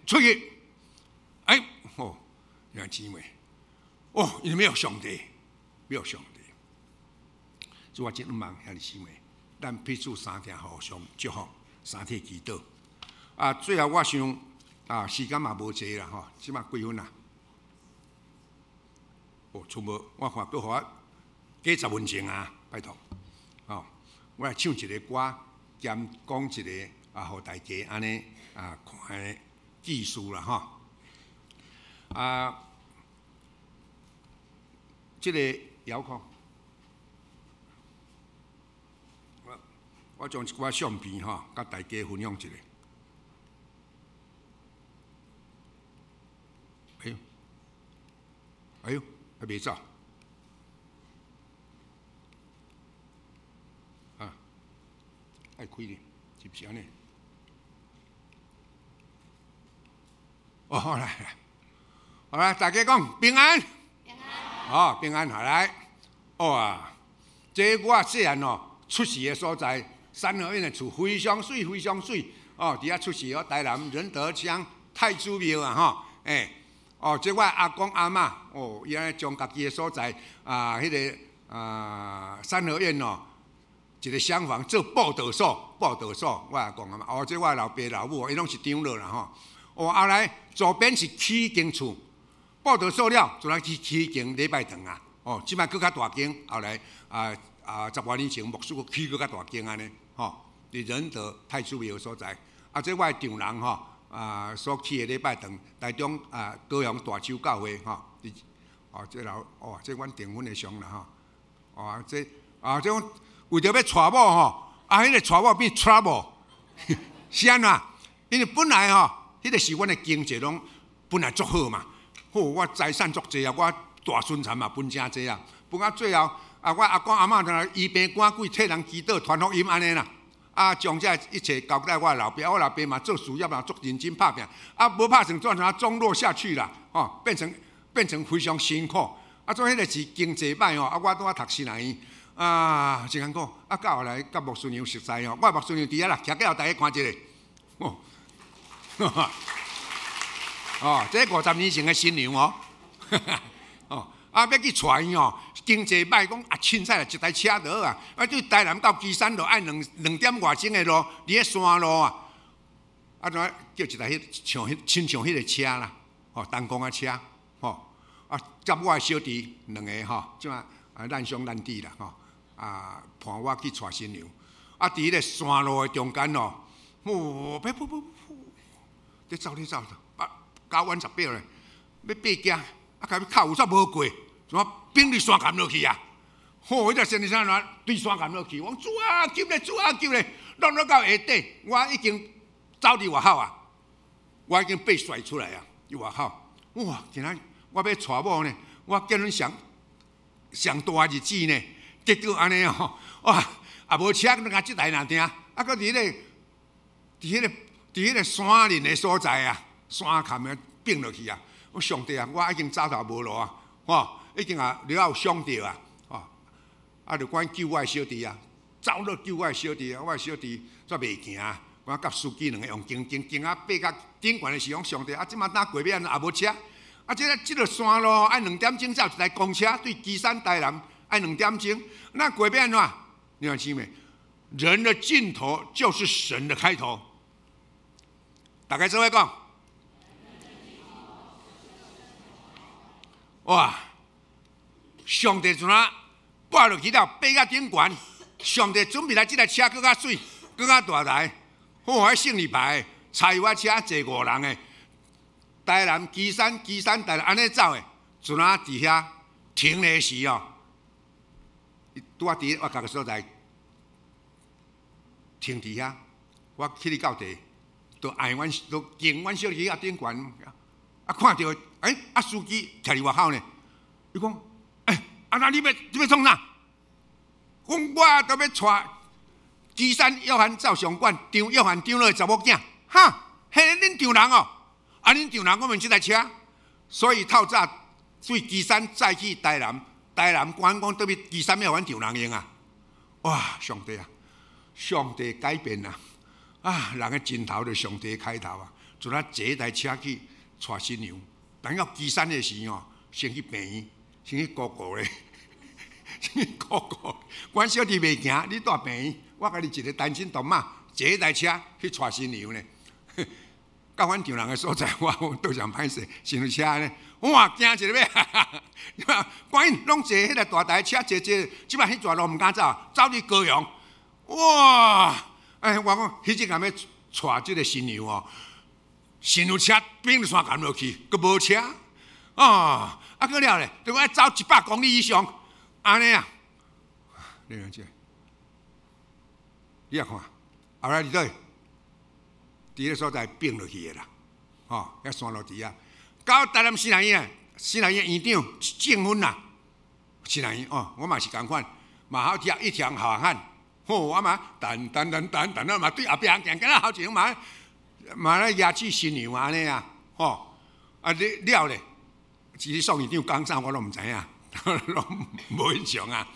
出去，你看姊妹。因为没有上帝，没有上帝，所以我真望兄弟姊妹，咱彼此三天互相祝福，三天祈祷。最后我想时间嘛无济啦即马几分啦？剩无，我看搁互我加10分钟啊，拜托。我来唱一个歌，兼讲一个互大家安尼看的技术啦这个遥控，我将一寡相片甲大家分享一下。还袂走爱开哩，是不是安尼？好来，大家讲平安。平安下来。这我细汉出世的所在，三合院的厝非常水，非常水。伫遐出世台南仁德乡太子庙啊这我阿公阿嬷伊安尼将家己的所在迄个三合院一个厢房做报道所，我阿公阿嬷这我老爸老母伊拢是长老啦后来左边是起间厝。报道所了，就来去起间礼拜堂啊！即摆搁较大间，后来10多年前牧师起搁较大间安尼，伫仁德太子庙所在。这我的丈人所起的礼拜堂，台中高雄大洲教会这这阮订婚的上啦这为着要娶某迄个娶某变 trouble， 是安怎？因为本来迄个是阮的经济拢本来足好嘛。我财产足济我大孙产嘛分真济不过最后我阿公阿嬷在那医病赶鬼替人祈祷传福音安尼啦。将这一切交代我老爸，我老爸嘛做事业嘛足认真拍拼，无拍成转成中落下去啦，变成非常辛苦。做迄个是经济歹我拄读新来院一艰苦。到后来甲牧师娘熟悉我牧师娘伫遐啦，徛过后大家看一下。这50年前的新娘要去娶伊经济歹，讲凊彩一台车倒对台南到基山路爱2点外钟的路，伫咧山路怎叫一台亲像迄个车啦，东光车接我的小弟2个即啊难兄难弟啦伴我去娶新娘，伫迄个山路的中间不，你走。9弯10秒咧，要爬架，甲要靠有煞无过，怎啊冰伫山岩落去啊？迄只先生怎对山岩落去？我主啊救咧，落到下底，我已经走伫外口我已经被甩出来伫外口。今仔我要娶某呢，我叫恁上大日子呢，结果安尼无车，甲即台若听，搁伫迄个山林的所在山坎的并落去上帝我已经走投无路已经了有伤着就赶救我的小弟走落救我的小弟我的小弟煞袂行，我甲司机2个用经爬到顶悬的时候，上帝即马打过尾也无车啊，这个山路爱2点钟走一台公车对基山台南爱2点钟，那过变怎？你看清没？人的尽头就是神的开头。大家做伙讲，哇！上帝从那挂落去了，爬到顶悬。上帝准备来这台车更较水，更较大台。迄胜利牌柴油车坐5人的，台南基山台南安尼走的，从那伫遐停的时哦，拄啊伫我家个所在停伫遐，我去你到地，都爱阮都敬阮小弟啊顶悬，啊看到司机徛伫外口呢，伊讲那你要创啥？讲我都要带基山约翰照相馆张约翰张落查某囝，哈，迄恁丈人哦，恁丈人我们这台车，所以透早对基山再去台南关讲对面基山要阮丈人用啊，哇，上帝啊，上帝改变啊，人的尽头就上帝开头啊，就咱坐一台车去带新娘，等到基山的时哦，先去病院，先去姑姑咧。姑姑，阮小弟袂行，你带病院，我甲你一个单亲大妈坐一台车去带新娘呢。到阮丈人的所在，我倒上歹势，新娘车呢，哇，惊一个要！赶紧拢坐迄个大台车，坐，即摆迄段路毋敢走，走去高雄。哇！我讲，迄阵要带即个新娘哦，新娘车变山赶落去，佫无车哦，佫了咧，着爱走100公里以上。安尼啊，你看这，你也看，后来伫倒，伫个所在并落去的啦，遐山路底啊，到台南西南医院院长郑芬啦，西南医我嘛是共款，嘛好听一条好汉，我嘛等啊嘛对后壁行，跟后前嘛咧压制新娘安尼啊，了咧，其实宋院长讲啥我都毋知影。拢无印象啊！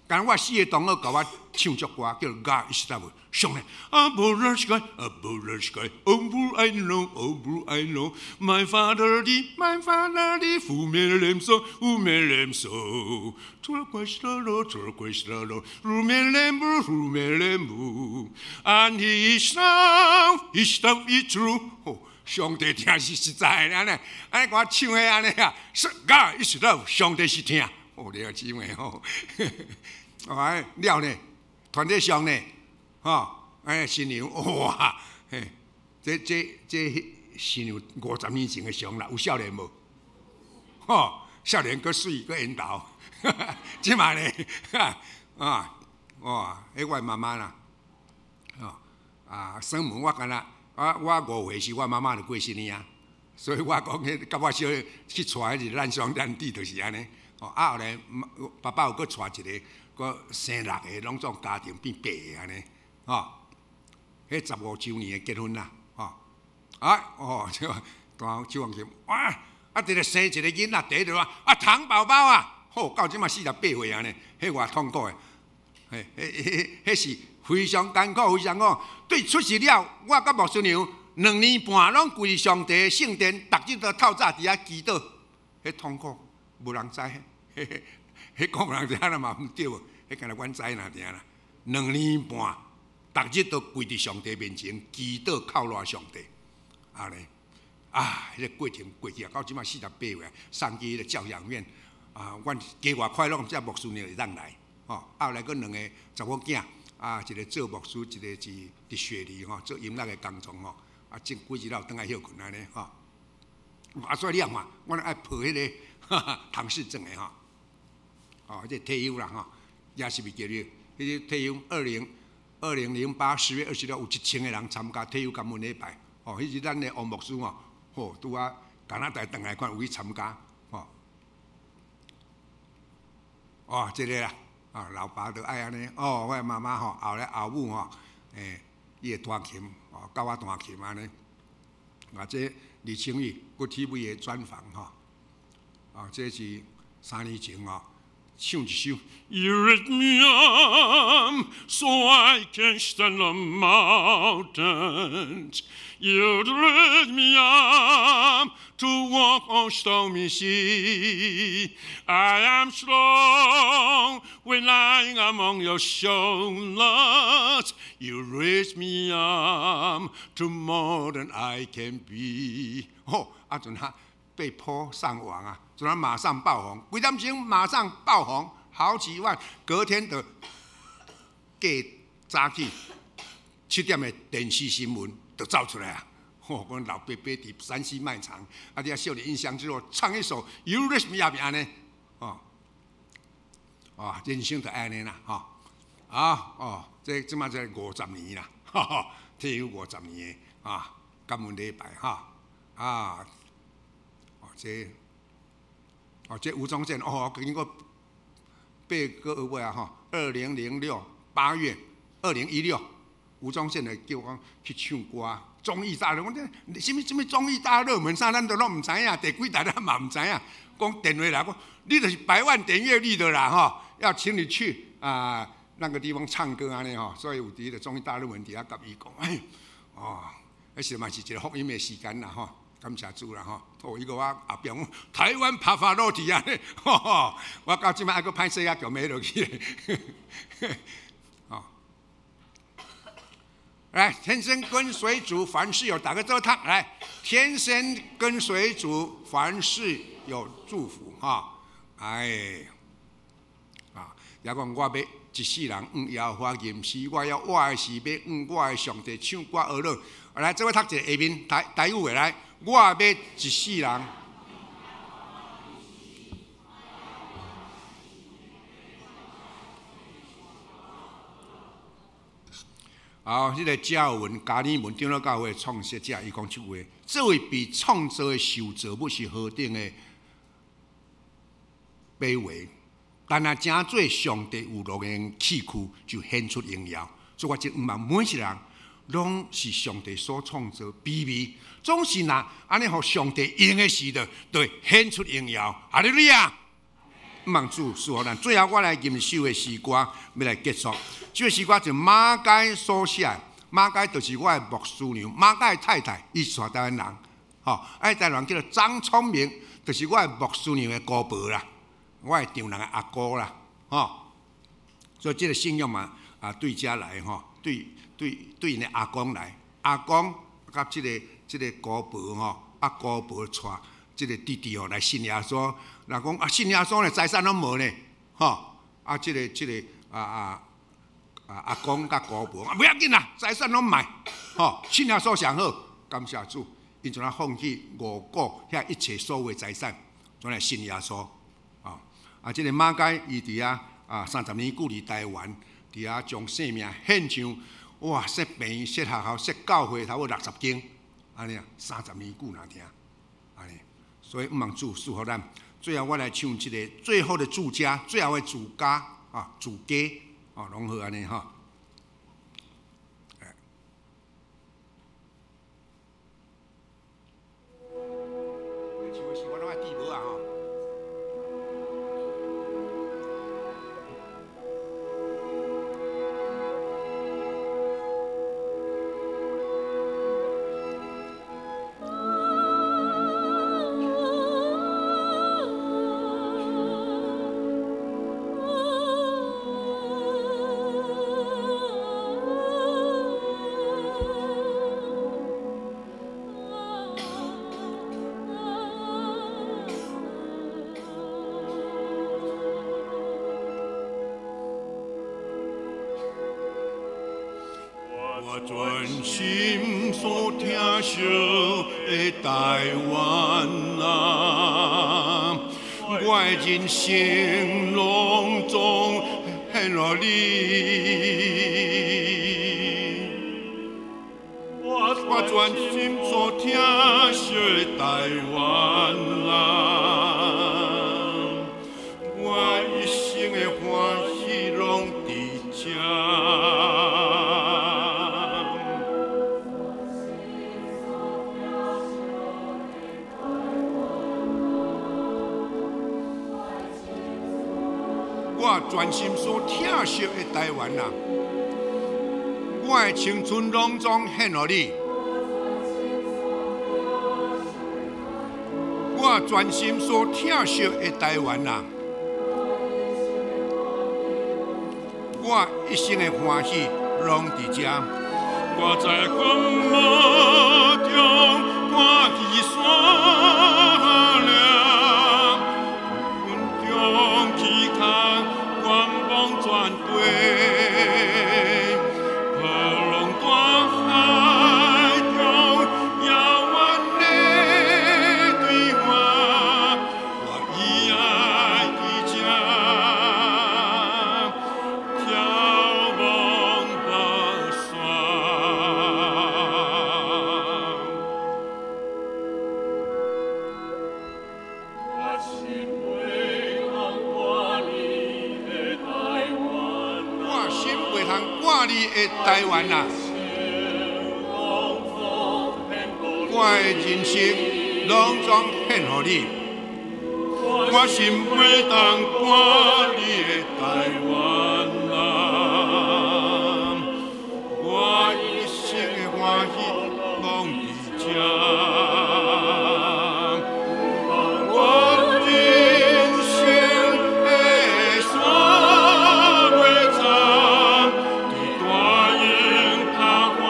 但我4个同学甲我唱足歌，叫 God is love， 上咧。Above the sky, above the sky, over I know, over I know. My father the 负面脸色，负面脸色。Turquoise love, turquoise love, 负面脸部，负面脸部。And his love is true。上帝听是实在的，安尼我唱的安尼啊，God is love， 上帝是听，你要姊妹了呢，团体上呢，新娘哇，这新娘50年前的相啦，有少年无？少年佫水佫缘投，即嘛呢，哇，我妈妈啦，生门我敢若。我5岁时，我妈妈就过身了啊，所以我讲迄甲我小去带迄个咱兄弟弟就是安尼。后来爸爸有搁带一个，搁生6个，拢总家庭变8个安尼。迄15周年的结婚啦，这大手王琴，哇，直生一个囡仔，第一条糖宝宝啊，到即嘛48岁安尼，迄偌痛苦的，迄是。非常艰苦，非常苦。对出世了，我甲牧师娘2年半拢跪上帝圣殿，逐日都透早伫遐祈祷，迄痛苦无人知，迄讲人知啦嘛毋对，迄敢若阮知啦定啦。2年半，逐日都跪伫上帝面前祈祷靠赖上帝，安尼迄个过程过去啊，到即马48岁，送去迄个教养院阮家外快乐，遮牧师娘会当来，后来佫2个查某囝。一个做牧师，一个是伫雪梨做音乐的工作前几日了倒来休困安尼所以你看，我爱抱迄个唐氏症的这退休啦也是袂记了，迄个退休2008 10月26有1000个人参加退休感恩礼拜，迄是咱的王牧师拄加拿大倒来看有去参加这个啦。老爸都爱安尼，我妈妈后来后母伊会弹琴，教我弹琴安尼。这李清玉国 TV 的专访这是3年前唱一首。You lift me up so I can stand on mountains. You lift me up to walk on stormy sea. I am strong when lying among your shoulders. You raise me up to more than I can be. 阵他被迫上网啊，阵他马上爆红，几点钟马上爆红，好几万，隔天的早起7点的电视新闻就走出来啊。我老伯伯伫山西卖场，啊，你啊少年印象之后唱一首《You Raise Me Up》安尼，人生就安尼啦，即马才50年啦，退休50年的感恩礼拜这吴宗宪经过8个月啊，2006 8月2016，吴宗宪来叫我去唱歌。综艺大热，我这什么综艺大热门啥，咱都拢唔知影，第几台咱嘛唔知影。讲电话来，讲你就是100万点阅率的啦，要请你去那个地方唱歌安尼所以有伫个综艺大热门底下甲伊讲，迄时嘛是一个福音的时间啦感谢主啦伊个我后壁讲台湾爬法罗提安尼，我到即摆还阁歹势叫没落去。来，天生跟随主，凡事有打个周趟。来，天生跟随主，凡事有祝福也讲我要一世人耶和华吟诗，我要我的诗要我的上帝唱歌而乐。来，这位读一个下面台语的来，我要一世人。这个加尔文加尔文长老教会创设者，伊讲这话：这位被创造的受造物是何等的卑微，但若正做上帝有乐的器躯，就显出荣耀。所以我真毋望每一个人拢是上帝所创造卑微，总是若安尼，互上帝用的时就会显出荣耀。哈利路亚！毋望主赐予咱。最后我来吟首的诗歌，要来结束。这个诗歌就马街所写，马街就是我的牧师娘，马街的太太，伊是台湾人，台湾人叫做张聪明，就是我的牧师娘的姑婆啦，我的丈人的阿姑啦，所以这个信仰嘛，对遮来对因的阿公来，阿公甲这个姑婆姑婆带这个弟弟来信耶稣，若讲信耶稣呢，财产拢无呢，这个阿公甲姑婆，不要紧啦，财产拢卖，信耶稣上好，感谢主，因就放弃五谷遐一切所有的财产，转来信耶稣。这个马街伊伫30年久伫台湾，伫将性命献上，哇，说病院、说学校、说教会，差不多60间，安尼30年久若听，安尼，所以毋望主祝福咱。最后我来唱一个最后的祝家，最后的主家主家。拢好安尼哈。我专心所听惜的台湾啊，我的人生拢总献予你。我专心所听惜的台湾啊，我一生的欢喜拢伫遮。专心所疼惜的台湾啊，我的青春拢总献予你。我专心所疼惜的台湾啊，我一生的欢喜拢伫遮。我在荒漠中看起山岭，云中起空远望全地，波浪大海中遥远的对话，我依爱伫遮眺望北山。我心袂通挂你的台湾，我心袂通挂你的台湾啊！我的人生拢总献予你，我心袂通挂你的台湾啊！我一生的欢喜拢伫遮。我人生的山尾站，伫大雁塔花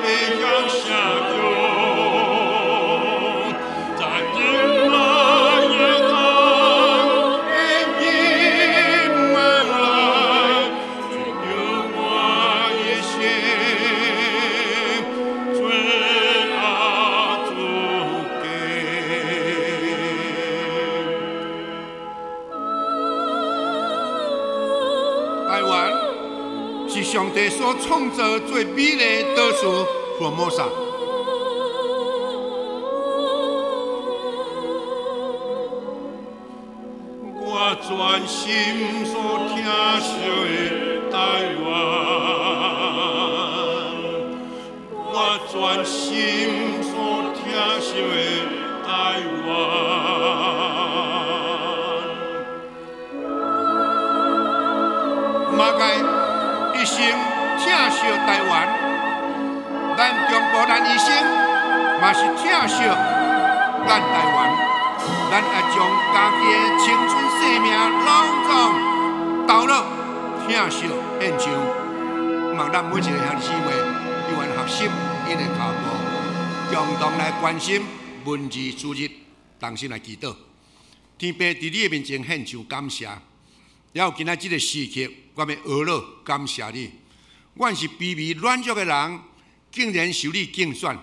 的乡下中，在金马夜空的阴霾来，追着我的心，最爱祖家。台湾是上帝所创造最美丽的岛屿佛摩萨。我专心所疼惜的台湾，我专心所疼惜的台湾。马该一生疼惜台湾，咱中国人一生嘛是疼惜咱台湾。咱爱将家己的青春生命拢总投入疼惜献上，望咱每一个兄弟姊妹永远学习因的脚步，共同来关心文字主日，同心来祈祷。天父伫你的面前献上感谢，也有今仔这个时刻，我要学乐感谢你。阮是卑微软弱的人，竟然受你竞选；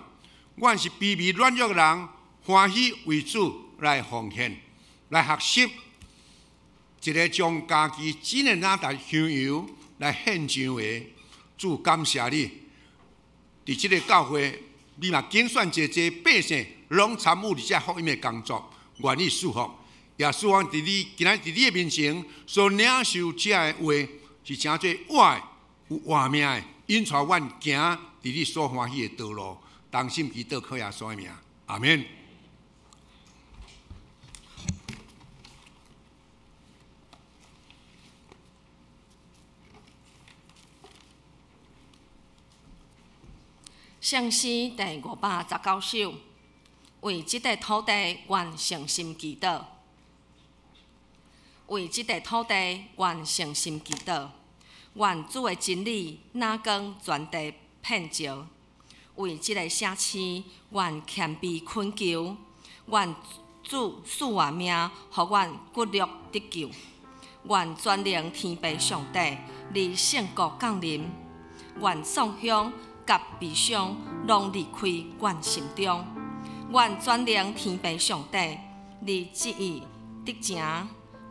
阮是卑微软弱的人，欢喜为主来奉献，来学习一个将家己真的拿台香油来献上的主，感谢你。伫这个教会，你嘛竞选一百姓，拢参与伫这福音的工作，愿意祝福。也希望伫你今仔伫你的面前所领受这的话，是诚做活的、有活命的，引带阮行伫你所欢喜的道路。同心祈祷，靠耶稣的名，阿免。圣诗第519首，为这块土地愿诚心祈祷，为这块土地愿诚心祈祷，愿主的真理哪光全地遍照，为这个社区愿谦卑恳求，愿主赐我命，予阮骨力得救，愿全能天父上帝离圣国降临，愿创伤甲悲伤拢离开阮心中，愿全能天父上帝离旨意得成，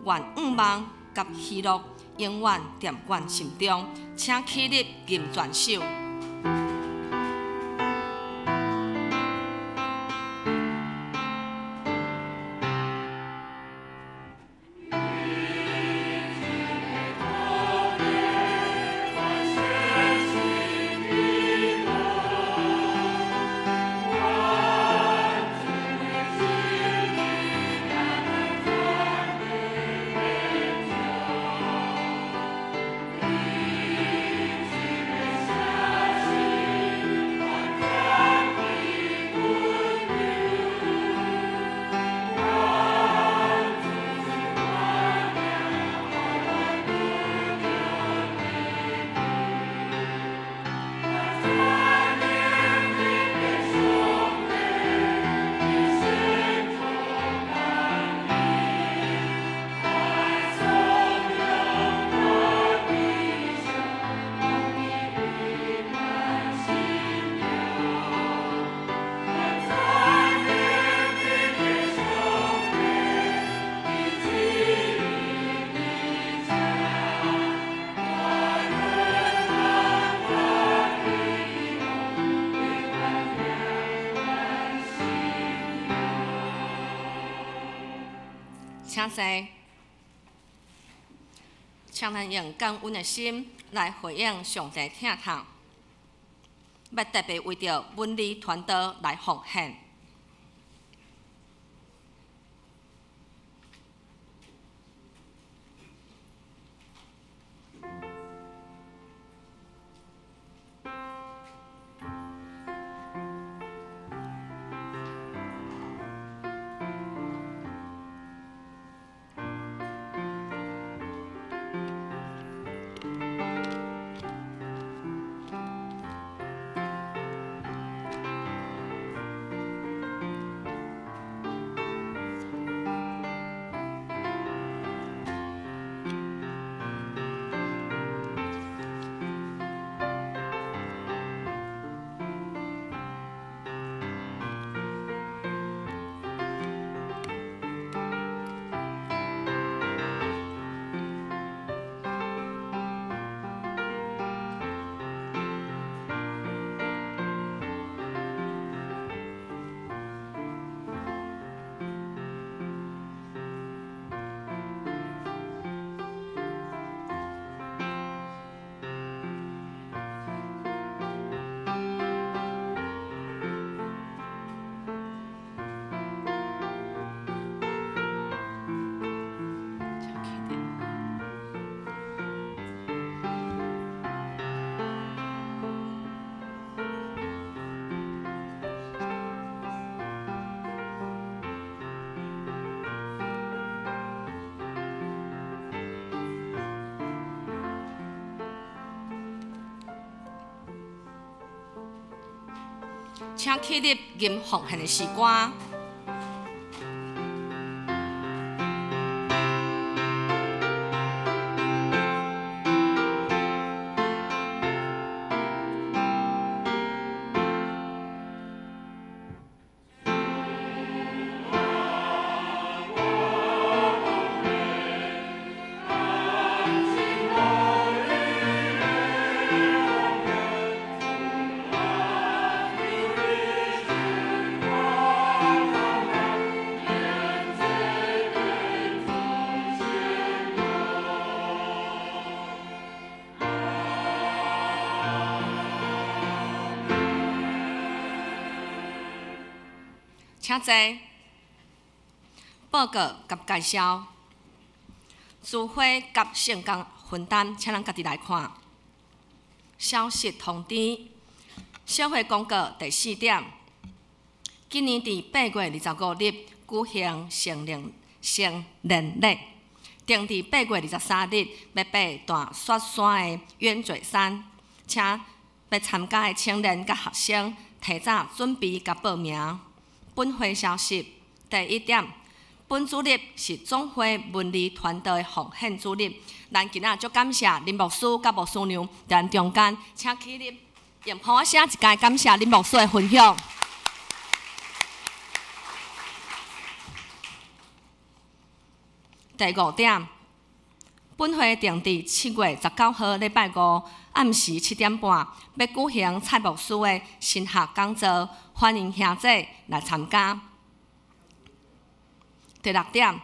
愿愿望甲喜乐永远踮阮心中，请起立吟全首。请坐，请咱用感恩的心来回应上帝疼痛，要特别为着文理团队来奉献。请起立吟奉献的诗歌。请坐。报告及介绍，聚会及圣工分担，请咱家己来看。消息通知：社会公告第4点，今年伫8月25日举行成年礼，定伫8月23日要爬大雪山的远坠山，请要参加的青年甲学生提早准备甲报名。本会消息第1点，本主日是总会文理团队的奉献主日，咱今仔足感谢林牧师甲牧师娘在咱中间，请起立，用呼声一解感谢林牧师的分享。第5点，本会定伫7月19號禮拜5暗時7點半，要舉行蔡牧師的神學講座，歡迎兄姐來參加。第6點，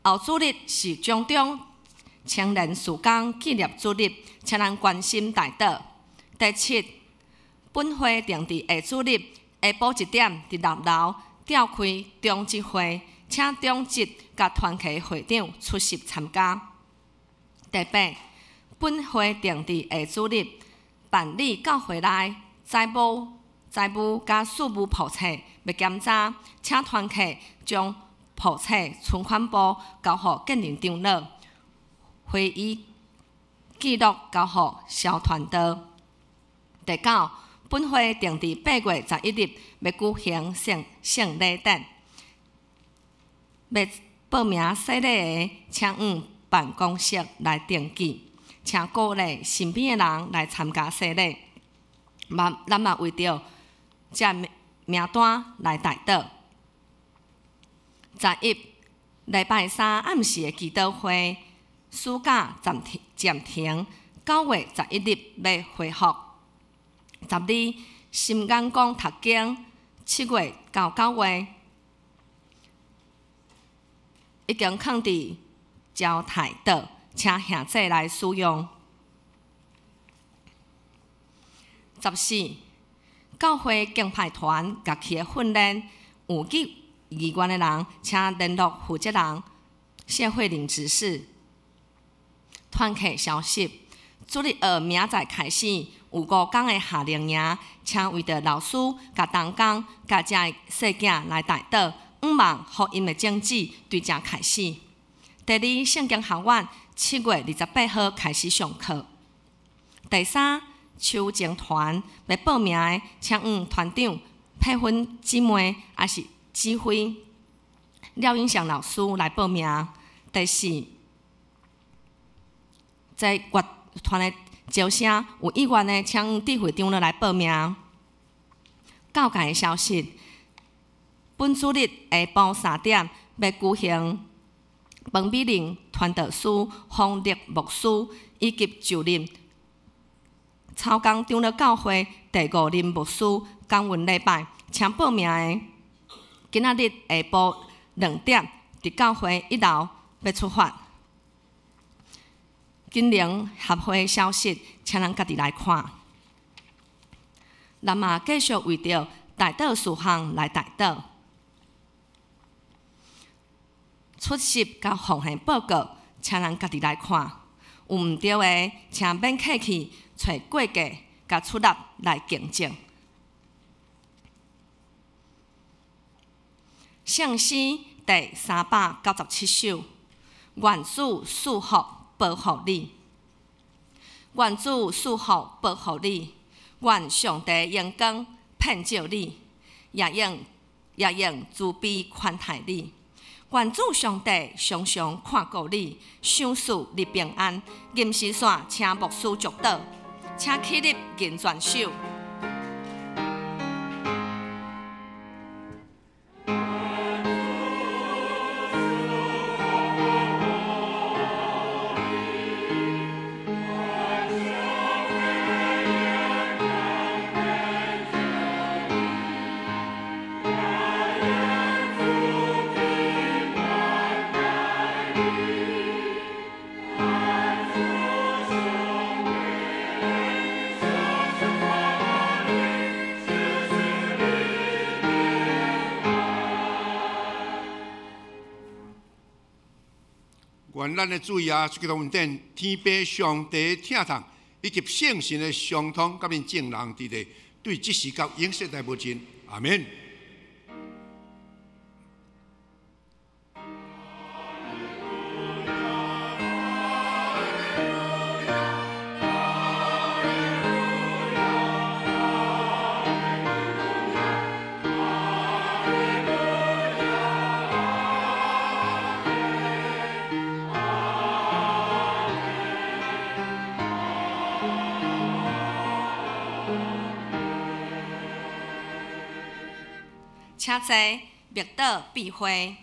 後主日是中中青年事工紀念主日，請咱關心大道。第7，本會定伫下主日下晡1點伫6樓召開中職會，請中職甲團契會長出席參加。第8，本會定伫下主日辦理教會內財務甲事務簿冊要檢查，請團契將簿冊存款簿交予建林長老，會議記錄交予小團隊。第9，本會定伫8月11日要舉行聖禮典，要報名洗禮的，請往辦公室來登記，請鼓勵身邊的人來參加洗禮。咱嘛為着這名單來代禱。11，禮拜3暗時的祈禱會，暑假暫停，9月11日要恢復。12，心眼講讀經，7月到9月已经放伫招台岛，请兄弟来使用。14. 教会敬拜团家己的训练，有意愿的人，请联络负责人、谢慧玲执事。团契消息：主日学明仔开始有5天的夏令营，请为着老师、甲同工、甲遮的细囝来带导，毋望福音的种子对遮开始。第2，圣经学院7月28號开始上课。第3，秋情团要报名的，请团长、佩芬姊妹还是指挥廖英祥老师来报名。第4，在乐团的招生有意愿的，请智会长来报名。教界的消息：本主日下晡3點要舉行彭美玲传道師、方力牧師以及就任草港長老教會第5任牧師講文禮拜，請報名的今仔日下晡2點，佇教會1樓要出發。今年合會消息，請人家己來看。咱嘛繼續為着帶導事項來帶導。出席甲奉獻報告，請人家己來看。有毋對的，請免客氣，找過價甲出納來競爭。聖詩第397首，願主賜福保護你，願主賜福保護你，願上帝陽光遍照你，也用慈悲寬待你。願主上帝常常看顧你，賞賜你平安。吟詩線請牧師祝禱，請起立吟全首。愿咱的主耶稣基督恩典、天父上帝疼痛以及圣神的相通，甲恁众人伫咧对即时到永世代无尽。阿免。请坐，默祷闭会。